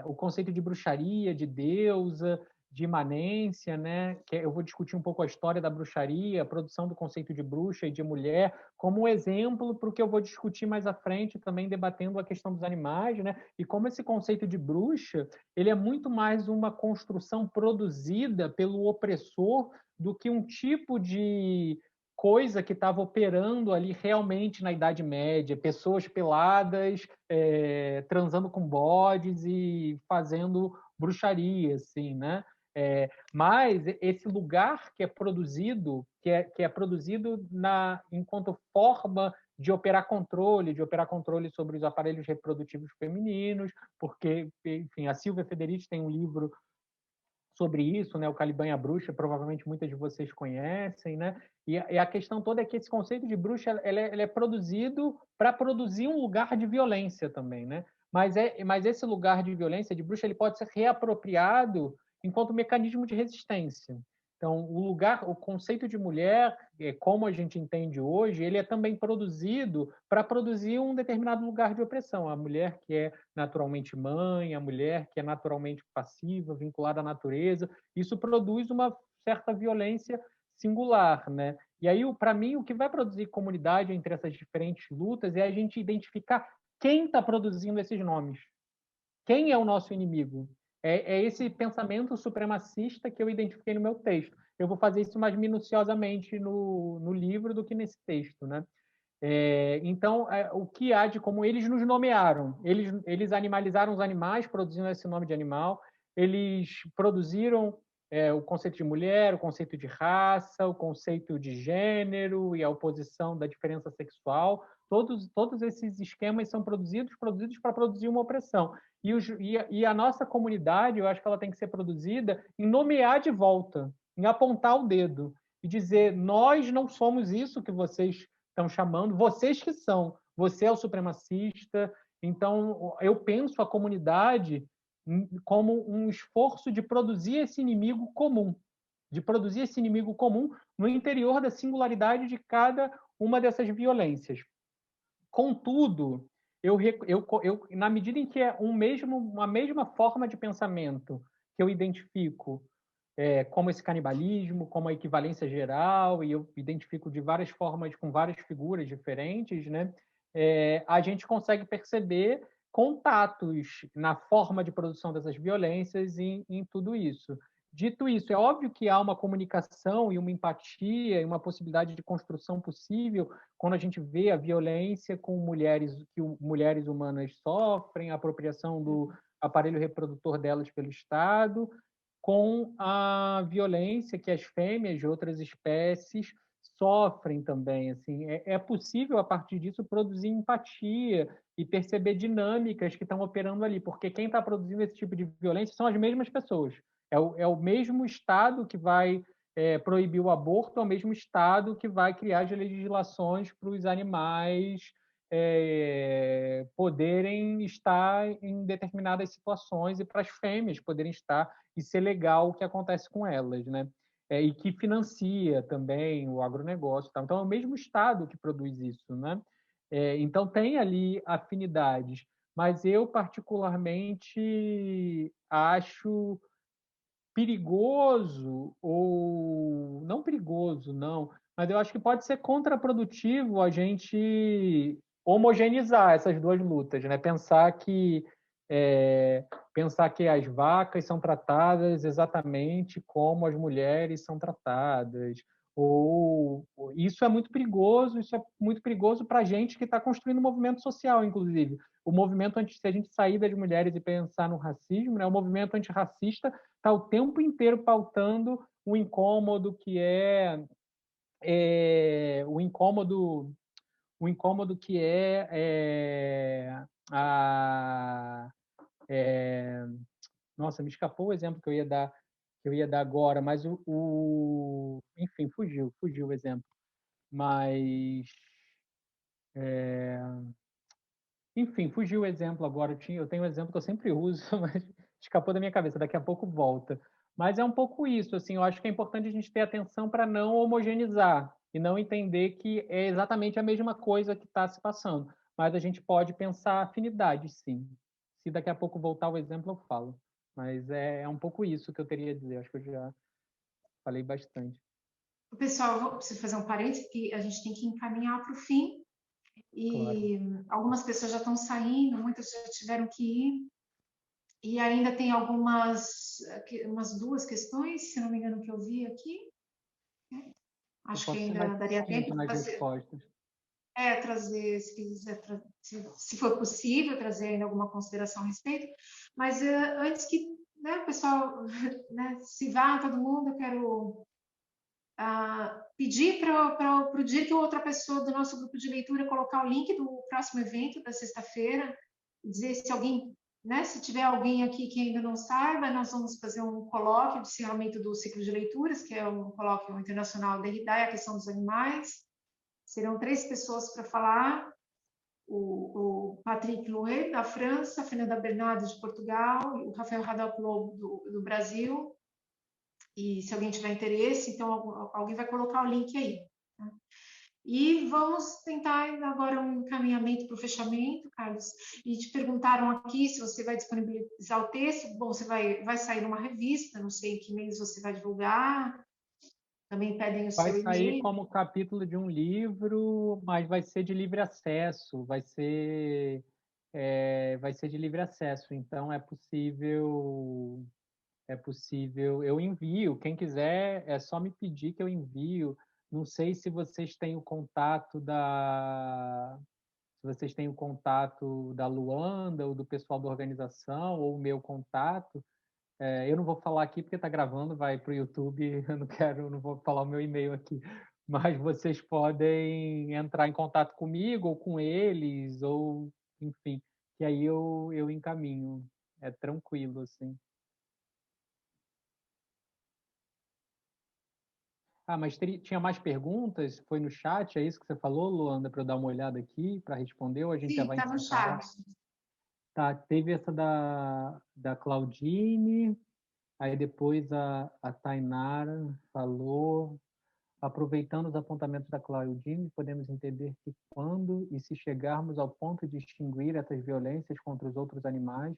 o conceito de bruxaria, de deusa, de imanência, né? Que eu vou discutir um pouco a história da bruxaria, a produção do conceito de bruxa e de mulher, como um exemplo para o que eu vou discutir mais à frente, também debatendo a questão dos animais, né? E como esse conceito de bruxa, ele é muito mais uma construção produzida pelo opressor do que um tipo de coisa que estava operando ali realmente na Idade Média, pessoas peladas, transando com bodes e fazendo bruxaria, assim, né? Mas esse lugar que é produzido, enquanto forma de operar controle sobre os aparelhos reprodutivos femininos, porque, enfim, a Silvia Federici tem um livro sobre isso, né? O Caliban e a Bruxa, provavelmente muitas de vocês conhecem, né? E a questão toda é que esse conceito de bruxa ele é produzido para produzir um lugar de violência também, né? Mas esse lugar de violência, de bruxa, ele pode ser reapropriado enquanto mecanismo de resistência. Então, o conceito de mulher, como a gente entende hoje, ele é também produzido para produzir um determinado lugar de opressão. A mulher que é naturalmente mãe, a mulher que é naturalmente passiva, vinculada à natureza, isso produz uma certa violência singular, né? E aí, para mim, o que vai produzir comunidade entre essas diferentes lutas é a gente identificar quem está produzindo esses nomes. Quem é o nosso inimigo? É esse pensamento supremacista que eu identifiquei no meu texto. Eu vou fazer isso mais minuciosamente no livro do que nesse texto, né? Então, o que há de como eles nos nomearam? Eles animalizaram os animais, produzindo esse nome de animal. Eles produziram o conceito de mulher, o conceito de raça, o conceito de gênero e a oposição da diferença sexual. Todos esses esquemas são produzidos para produzir uma opressão. E a nossa comunidade, eu acho que ela tem que ser produzida em nomear de volta, em apontar o dedo e dizer: nós não somos isso que vocês estão chamando, vocês que são. Você é o supremacista. Então, eu penso a comunidade como um esforço de produzir esse inimigo comum, de produzir esse inimigo comum no interior da singularidade de cada uma dessas violências. Contudo, na medida em que é uma mesma forma de pensamento que eu identifico como esse canibalismo, como a equivalência geral, e eu identifico de várias formas, com várias figuras diferentes, né? A gente consegue perceber contatos na forma de produção dessas violências em tudo isso. Dito isso, é óbvio que há uma comunicação e uma empatia e uma possibilidade de construção possível quando a gente vê a violência com mulheres que mulheres humanas sofrem, a apropriação do aparelho reprodutor delas pelo Estado, com a violência que as fêmeas de outras espécies sofrem também. Assim, é possível, a partir disso, produzir empatia e perceber dinâmicas que estão operando ali, porque quem está produzindo esse tipo de violência são as mesmas pessoas. É o mesmo Estado que vai proibir o aborto, é o mesmo Estado que vai criar as legislações para os animais poderem estar em determinadas situações e para as fêmeas poderem estar e ser legal o que acontece com elas, né? E que financia também o agronegócio. Tá? Então, é o mesmo Estado que produz isso, né? Então, tem ali afinidades. Mas eu, particularmente, acho perigoso, ou não perigoso, não, mas eu acho que pode ser contraprodutivo a gente homogeneizar essas duas lutas, né? Pensar que as vacas são tratadas exatamente como as mulheres são tratadas, ou isso é muito perigoso para a gente que está construindo um movimento social, inclusive. O movimento, se a gente sair das mulheres e pensar no racismo, né, o movimento antirracista está o tempo inteiro pautando o incômodo que o incômodo que nossa, me escapou o exemplo que eu ia dar agora, mas enfim, fugiu o exemplo. Mas enfim, fugiu o exemplo agora. Eu tenho um exemplo que eu sempre uso, mas escapou da minha cabeça, daqui a pouco volta. Mas é um pouco isso, assim, eu acho que é importante a gente ter atenção para não homogeneizar e não entender que é exatamente a mesma coisa que está se passando. Mas a gente pode pensar afinidades, sim. Se daqui a pouco voltar o exemplo, eu falo. Mas é um pouco isso que eu teria a dizer. Acho que eu já falei bastante. Pessoal, eu preciso fazer um parênteses, que a gente tem que encaminhar para o fim. E claro, algumas pessoas já estão saindo, muitas já tiveram que ir. E ainda tem umas duas questões, se não me engano, que eu vi aqui. Acho que ainda daria tempo de trazer, se quiser, se for possível, trazer ainda alguma consideração a respeito. Mas antes que o pessoal se vá, todo mundo, eu quero pedir para o dia que outra pessoa do nosso grupo de leitura colocar o link do próximo evento da sexta-feira, dizer se alguém, se tiver alguém aqui que ainda não saiba, nós vamos fazer um colóquio de encerramento do ciclo de leituras, que é um colóquio internacional Derrida e a questão dos animais. Serão 3 pessoas para falar: o Patrick Louet, da França, a Fernanda Bernardo, de Portugal, e o Rafael Radalclo, do Brasil. E se alguém tiver interesse, então alguém vai colocar o link aí. Tá? E vamos tentar agora um encaminhamento para o fechamento, Carlos. E te perguntaram aqui se você vai disponibilizar o texto. Bom, você vai sair numa revista, não sei em que meios você vai divulgar. Também pedem o seu e-mail. Vai sair como capítulo de um livro, mas vai ser de livre acesso, vai ser de livre acesso. Então é possível, eu envio. Quem quiser é só me pedir que eu envio. Não sei se vocês têm o contato da Luanda ou do pessoal da organização ou o meu contato. Eu não vou falar aqui porque está gravando, vai para o YouTube, eu não vou falar o meu e-mail aqui, mas vocês podem entrar em contato comigo ou com eles, ou enfim, que aí eu encaminho. É tranquilo, assim. Mas tinha mais perguntas? Foi no chat, é isso que você falou, Luanda, para eu dar uma olhada aqui, para responder, ou a gente já vai encerrar? Sim, está no chat. Tá, teve essa da Claudine. Aí depois a Tainara falou, aproveitando os apontamentos da Claudine, podemos entender que quando e se chegarmos ao ponto de extinguir essas violências contra os outros animais,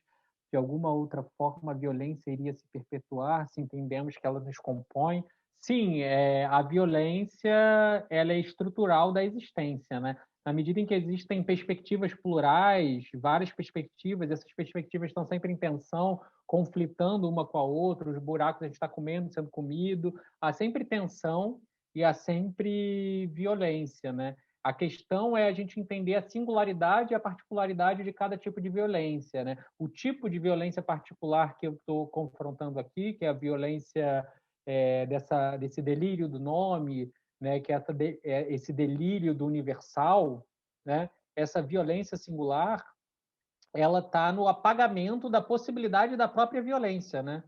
de alguma outra forma a violência iria se perpetuar, se entendemos que ela nos compõe. Sim, a violência ela é estrutural da existência, né? Na medida em que existem perspectivas plurais, várias perspectivas, essas perspectivas estão sempre em tensão, conflitando uma com a outra, os buracos a gente está comendo, sendo comido, há sempre tensão e há sempre violência, né? A questão é a gente entender a singularidade e a particularidade de cada tipo de violência, né? O tipo de violência particular que eu estou confrontando aqui, que é a violência desse delírio do nome, né? Que é esse delírio do universal, né? Essa violência singular, ela está no apagamento da possibilidade da própria violência, né?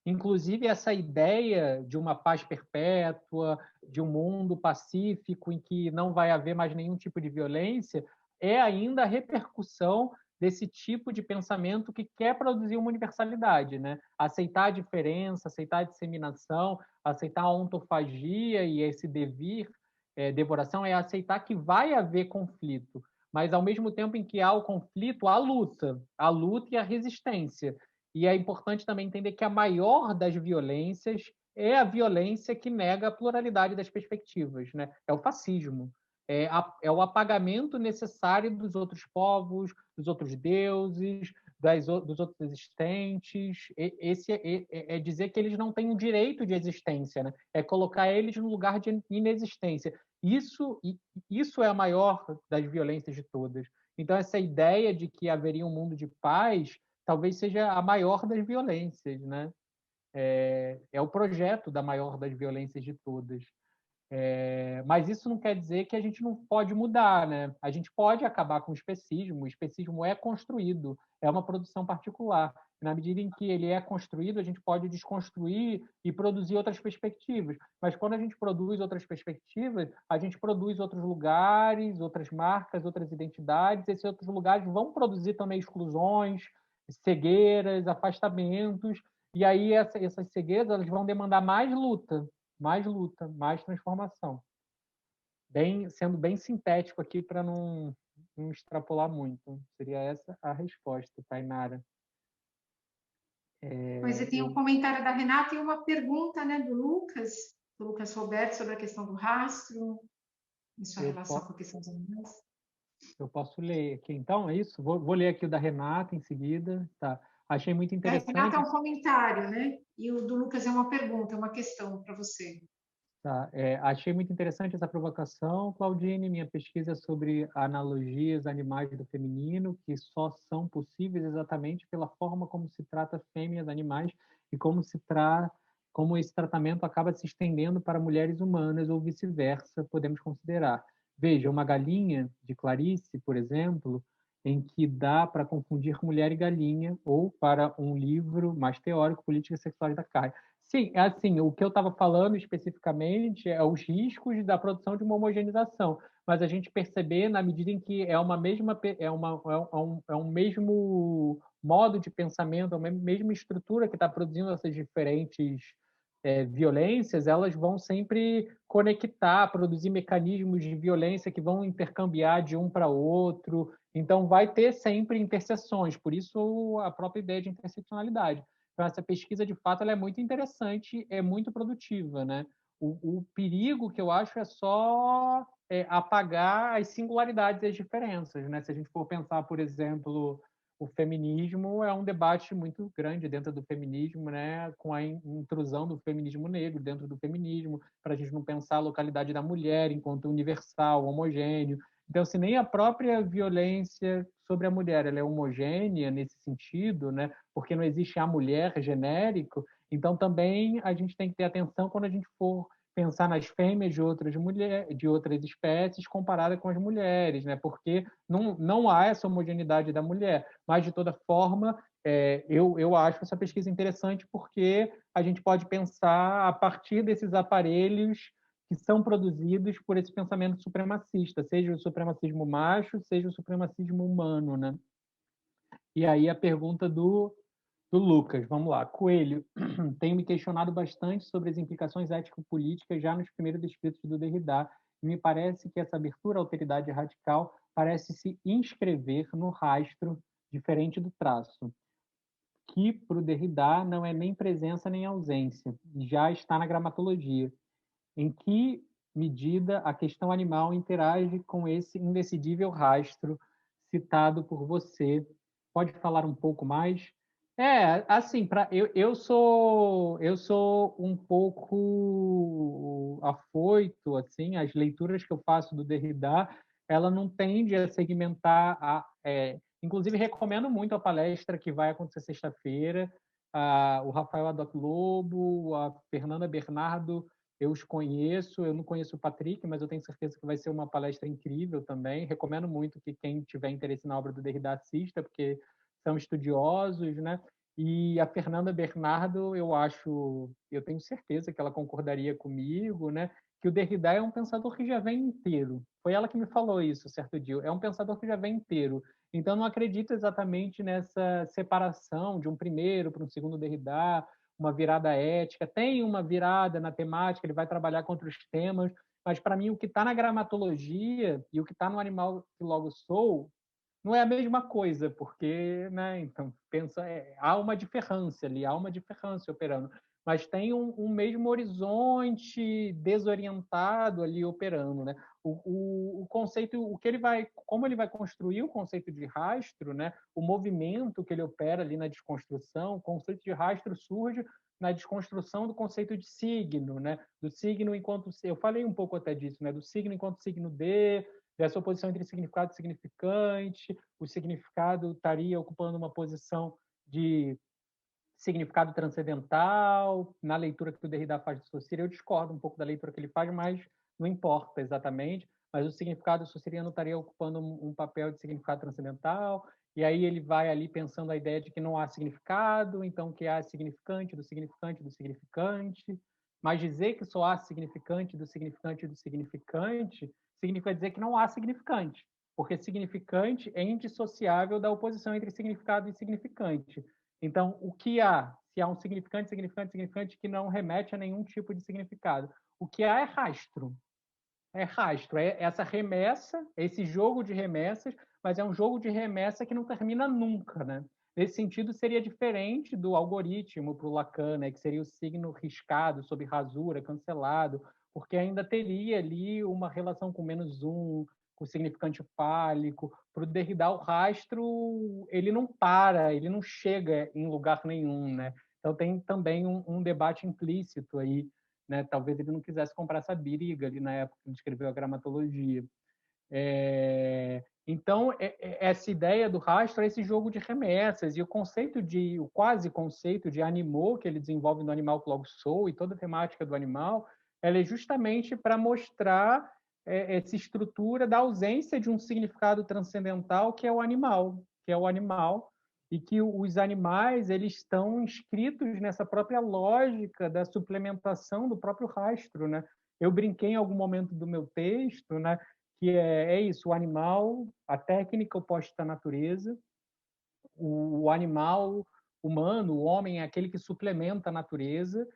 Inclusive essa ideia de uma paz perpétua, de um mundo pacífico em que não vai haver mais nenhum tipo de violência, é ainda a repercussão desse tipo de pensamento que quer produzir uma universalidade, né? Aceitar a diferença, aceitar a disseminação, aceitar a ontofagia e esse devir, devoração, é aceitar que vai haver conflito, mas ao mesmo tempo em que há o conflito, há a luta e a resistência. E é importante também entender que a maior das violências é a violência que nega a pluralidade das perspectivas, né? É o fascismo. É o apagamento necessário dos outros povos, dos outros deuses, dos outros existentes. Esse é dizer que eles não têm um direito de existência, né? É colocar eles no lugar de inexistência. Isso é a maior das violências de todas. Então, essa ideia de que haveria um mundo de paz talvez seja a maior das violências, né? É o projeto da maior das violências de todas. Mas isso não quer dizer que a gente não pode mudar, né? A gente pode acabar com o especismo é construído, é uma produção particular. Na medida em que ele é construído, a gente pode desconstruir e produzir outras perspectivas. Mas quando a gente produz outras perspectivas, a gente produz outros lugares, outras marcas, outras identidades. Esses outros lugares vão produzir também exclusões, cegueiras, afastamentos. E aí essas cegueiras elas vão demandar mais luta, mais transformação. Sendo bem sintético aqui para não extrapolar muito. Seria essa a resposta, Tainara. Pois tem um comentário da Renata e uma pergunta, né, do Lucas Roberto, sobre a questão do rastro, em sua relação com a questão dos animais. Eu posso ler aqui, então, é isso? Vou ler aqui o da Renata em seguida. Tá. Achei muito interessante. Renata é um comentário, né? E o do Lucas é uma pergunta, é uma questão para você. Tá. Achei muito interessante essa provocação, Claudine. Minha pesquisa é sobre analogias animais do feminino, que só são possíveis exatamente pela forma como se trata fêmeas animais e como esse tratamento acaba se estendendo para mulheres humanas ou vice-versa, podemos considerar. Veja, uma galinha de Clarice, por exemplo, em que dá para confundir mulher e galinha, ou para um livro mais teórico, Políticas Sexuais da Carne. Sim, assim, o que eu estava falando especificamente é os riscos da produção de uma homogeneização, mas a gente perceber na medida em que é um mesmo modo de pensamento, é uma mesma estrutura que está produzindo essas diferentes violências, elas vão sempre conectar, produzir mecanismos de violência que vão intercambiar de um para outro. Então, vai ter sempre interseções, por isso a própria ideia de interseccionalidade. Então, essa pesquisa, de fato, ela é muito interessante, é muito produtiva, né? O perigo que eu acho é só apagar as singularidades e as diferenças, né? Se a gente for pensar, por exemplo, o feminismo é um debate muito grande dentro do feminismo, né? Com a intrusão do feminismo negro dentro do feminismo, para a gente não pensar a localidade da mulher enquanto universal, homogêneo. Então, se nem a própria violência sobre a mulher ela é homogênea nesse sentido, né? Porque não existe a mulher genérico, então também a gente tem que ter atenção quando a gente for pensar nas fêmeas de outras espécies comparada com as mulheres, né? Porque não há essa homogeneidade da mulher, mas de toda forma eu acho essa pesquisa interessante porque a gente pode pensar a partir desses aparelhos que são produzidos por esse pensamento supremacista, seja o supremacismo macho, seja o supremacismo humano, né? E aí a pergunta do Do Lucas, vamos lá. Coelho, tenho me questionado bastante sobre as implicações ético-políticas já nos primeiros escritos do Derrida, e me parece que essa abertura à alteridade radical parece se inscrever no rastro diferente do traço, que para o Derrida não é nem presença nem ausência, já está na gramatologia. Em que medida a questão animal interage com esse indecidível rastro citado por você? Pode falar um pouco mais? Assim, eu sou um pouco afoito, assim, as leituras que eu faço do Derrida, ela não tende a segmentar inclusive recomendo muito a palestra que vai acontecer sexta-feira, o Rafael Adoc Lobo, a Fernanda Bernardo, eu os conheço, eu não conheço o Patrick, mas eu tenho certeza que vai ser uma palestra incrível também. Recomendo muito que quem tiver interesse na obra do Derrida assista, porque são estudiosos, né? E a Fernanda Bernardo, eu tenho certeza que ela concordaria comigo, né? Que o Derrida é um pensador que já vem inteiro. Foi ela que me falou isso certo dia. É um pensador que já vem inteiro. Então, não acredito exatamente nessa separação de um primeiro para um segundo Derrida, uma virada ética, tem uma virada na temática, ele vai trabalhar com outros temas, mas para mim o que está na gramatologia e o que está no Animal que Logo Sou não é a mesma coisa, porque, né, então, há uma diferença ali, há uma diferença operando, mas tem um mesmo horizonte desorientado ali operando, né? O conceito, como ele vai construir o conceito de rastro, né? O movimento que ele opera ali na desconstrução, o conceito de rastro surge na desconstrução do conceito de signo, né? Do signo enquanto, eu falei um pouco até disso, né? Do signo enquanto signo dessa oposição entre significado e significante, o significado estaria ocupando uma posição de significado transcendental, na leitura que o Derrida faz de Saussure, eu discordo um pouco da leitura que ele faz, mas não importa exatamente, mas o significado saussuriano estaria ocupando um papel de significado transcendental, e aí ele vai ali pensando a ideia de que não há significado, então que há significante do significante do significante, mas dizer que só há significante do significante do significante significa dizer que não há significante, porque significante é indissociável da oposição entre significado e significante. Então, o que há? Se há um significante, significante, significante que não remete a nenhum tipo de significado. O que há é rastro. É rastro, é essa remessa, esse jogo de remessas, mas é um jogo de remessa que não termina nunca, né? Nesse sentido, seria diferente do algoritmo para o Lacan, né? Que seria o signo riscado, sob rasura, cancelado, porque ainda teria ali uma relação com menos um, com o significante fálico. Para o Derrida, o rastro ele não para, ele não chega em lugar nenhum, né? Então tem também um debate implícito aí, né? Talvez ele não quisesse comprar essa briga ali na época que ele escreveu a gramatologia. Então, essa ideia do rastro é esse jogo de remessas, e o quase conceito de animô que ele desenvolve no Animal que Logo Sou, e toda a temática do animal, ela é justamente para mostrar essa estrutura da ausência de um significado transcendental que é o animal, e que os animais eles estão inscritos nessa própria lógica da suplementação do próprio rastro, né? Eu brinquei em algum momento do meu texto, né, que é isso, o animal, a técnica oposta à natureza, o animal humano, o homem é aquele que suplementa a natureza,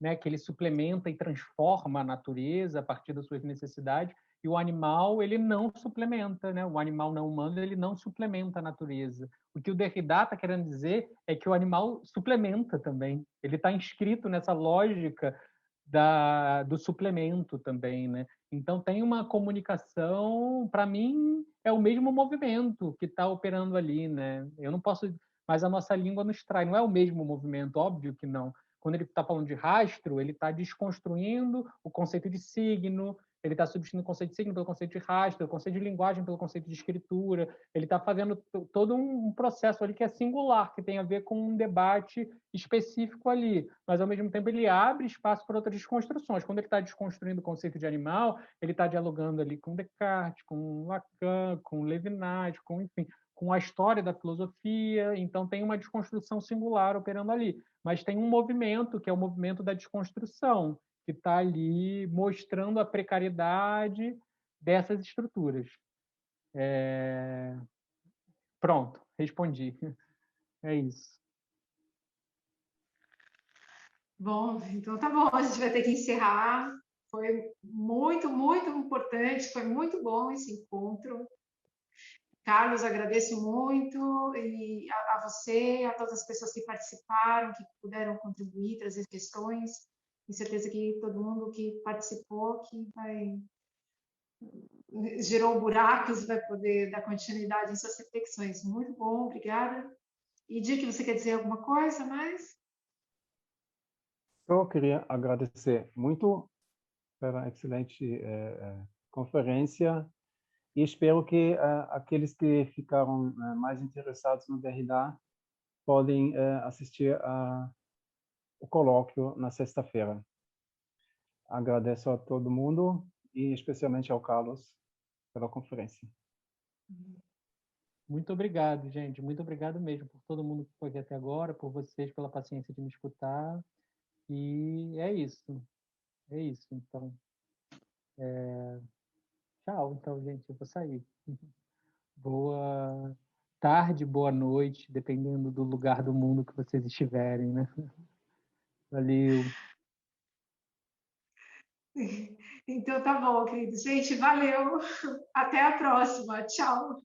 né, que ele suplementa e transforma a natureza a partir das suas necessidades, e o animal ele não suplementa, né? O animal não humano ele não suplementa a natureza. O que o Derrida está querendo dizer é que o animal suplementa também. Ele está inscrito nessa lógica do suplemento também, né? Então tem uma comunicação, para mim é o mesmo movimento que está operando ali, né? Eu não posso, mas a nossa língua nos trai, não é o mesmo movimento, óbvio que não. Quando ele está falando de rastro, ele está desconstruindo o conceito de signo, ele está substituindo o conceito de signo pelo conceito de rastro, o conceito de linguagem pelo conceito de escritura, ele está fazendo todo um processo ali que é singular, que tem a ver com um debate específico ali, mas ao mesmo tempo ele abre espaço para outras desconstruções. Quando ele está desconstruindo o conceito de animal, ele está dialogando ali com Descartes, com Lacan, com Levinas, enfim, com a história da filosofia, então tem uma desconstrução singular operando ali, mas tem um movimento que é o movimento da desconstrução, que está ali mostrando a precariedade dessas estruturas. Pronto, respondi. É isso. Bom, então tá bom, a gente vai ter que encerrar. Foi muito, muito importante, foi muito bom esse encontro. Carlos, agradeço muito e a você, a todas as pessoas que participaram, que puderam contribuir, trazer questões. Tenho certeza que todo mundo que participou que gerou buracos, vai poder dar continuidade em suas reflexões. Muito bom, obrigada. E Di, que você quer dizer alguma coisa mais? Eu queria agradecer muito pela excelente conferência e espero que aqueles que ficaram mais interessados no Derrida podem assistir o colóquio na sexta-feira. Agradeço a todo mundo e especialmente ao Carlos pela conferência. Muito obrigado, gente. Muito obrigado mesmo por todo mundo que foi aqui até agora, por vocês, pela paciência de me escutar. E é isso. É isso, então. Tchau, então, gente. Eu vou sair. Boa tarde, boa noite, dependendo do lugar do mundo que vocês estiverem, né? Valeu. Então tá bom, queridos. Gente, valeu. Até a próxima. Tchau.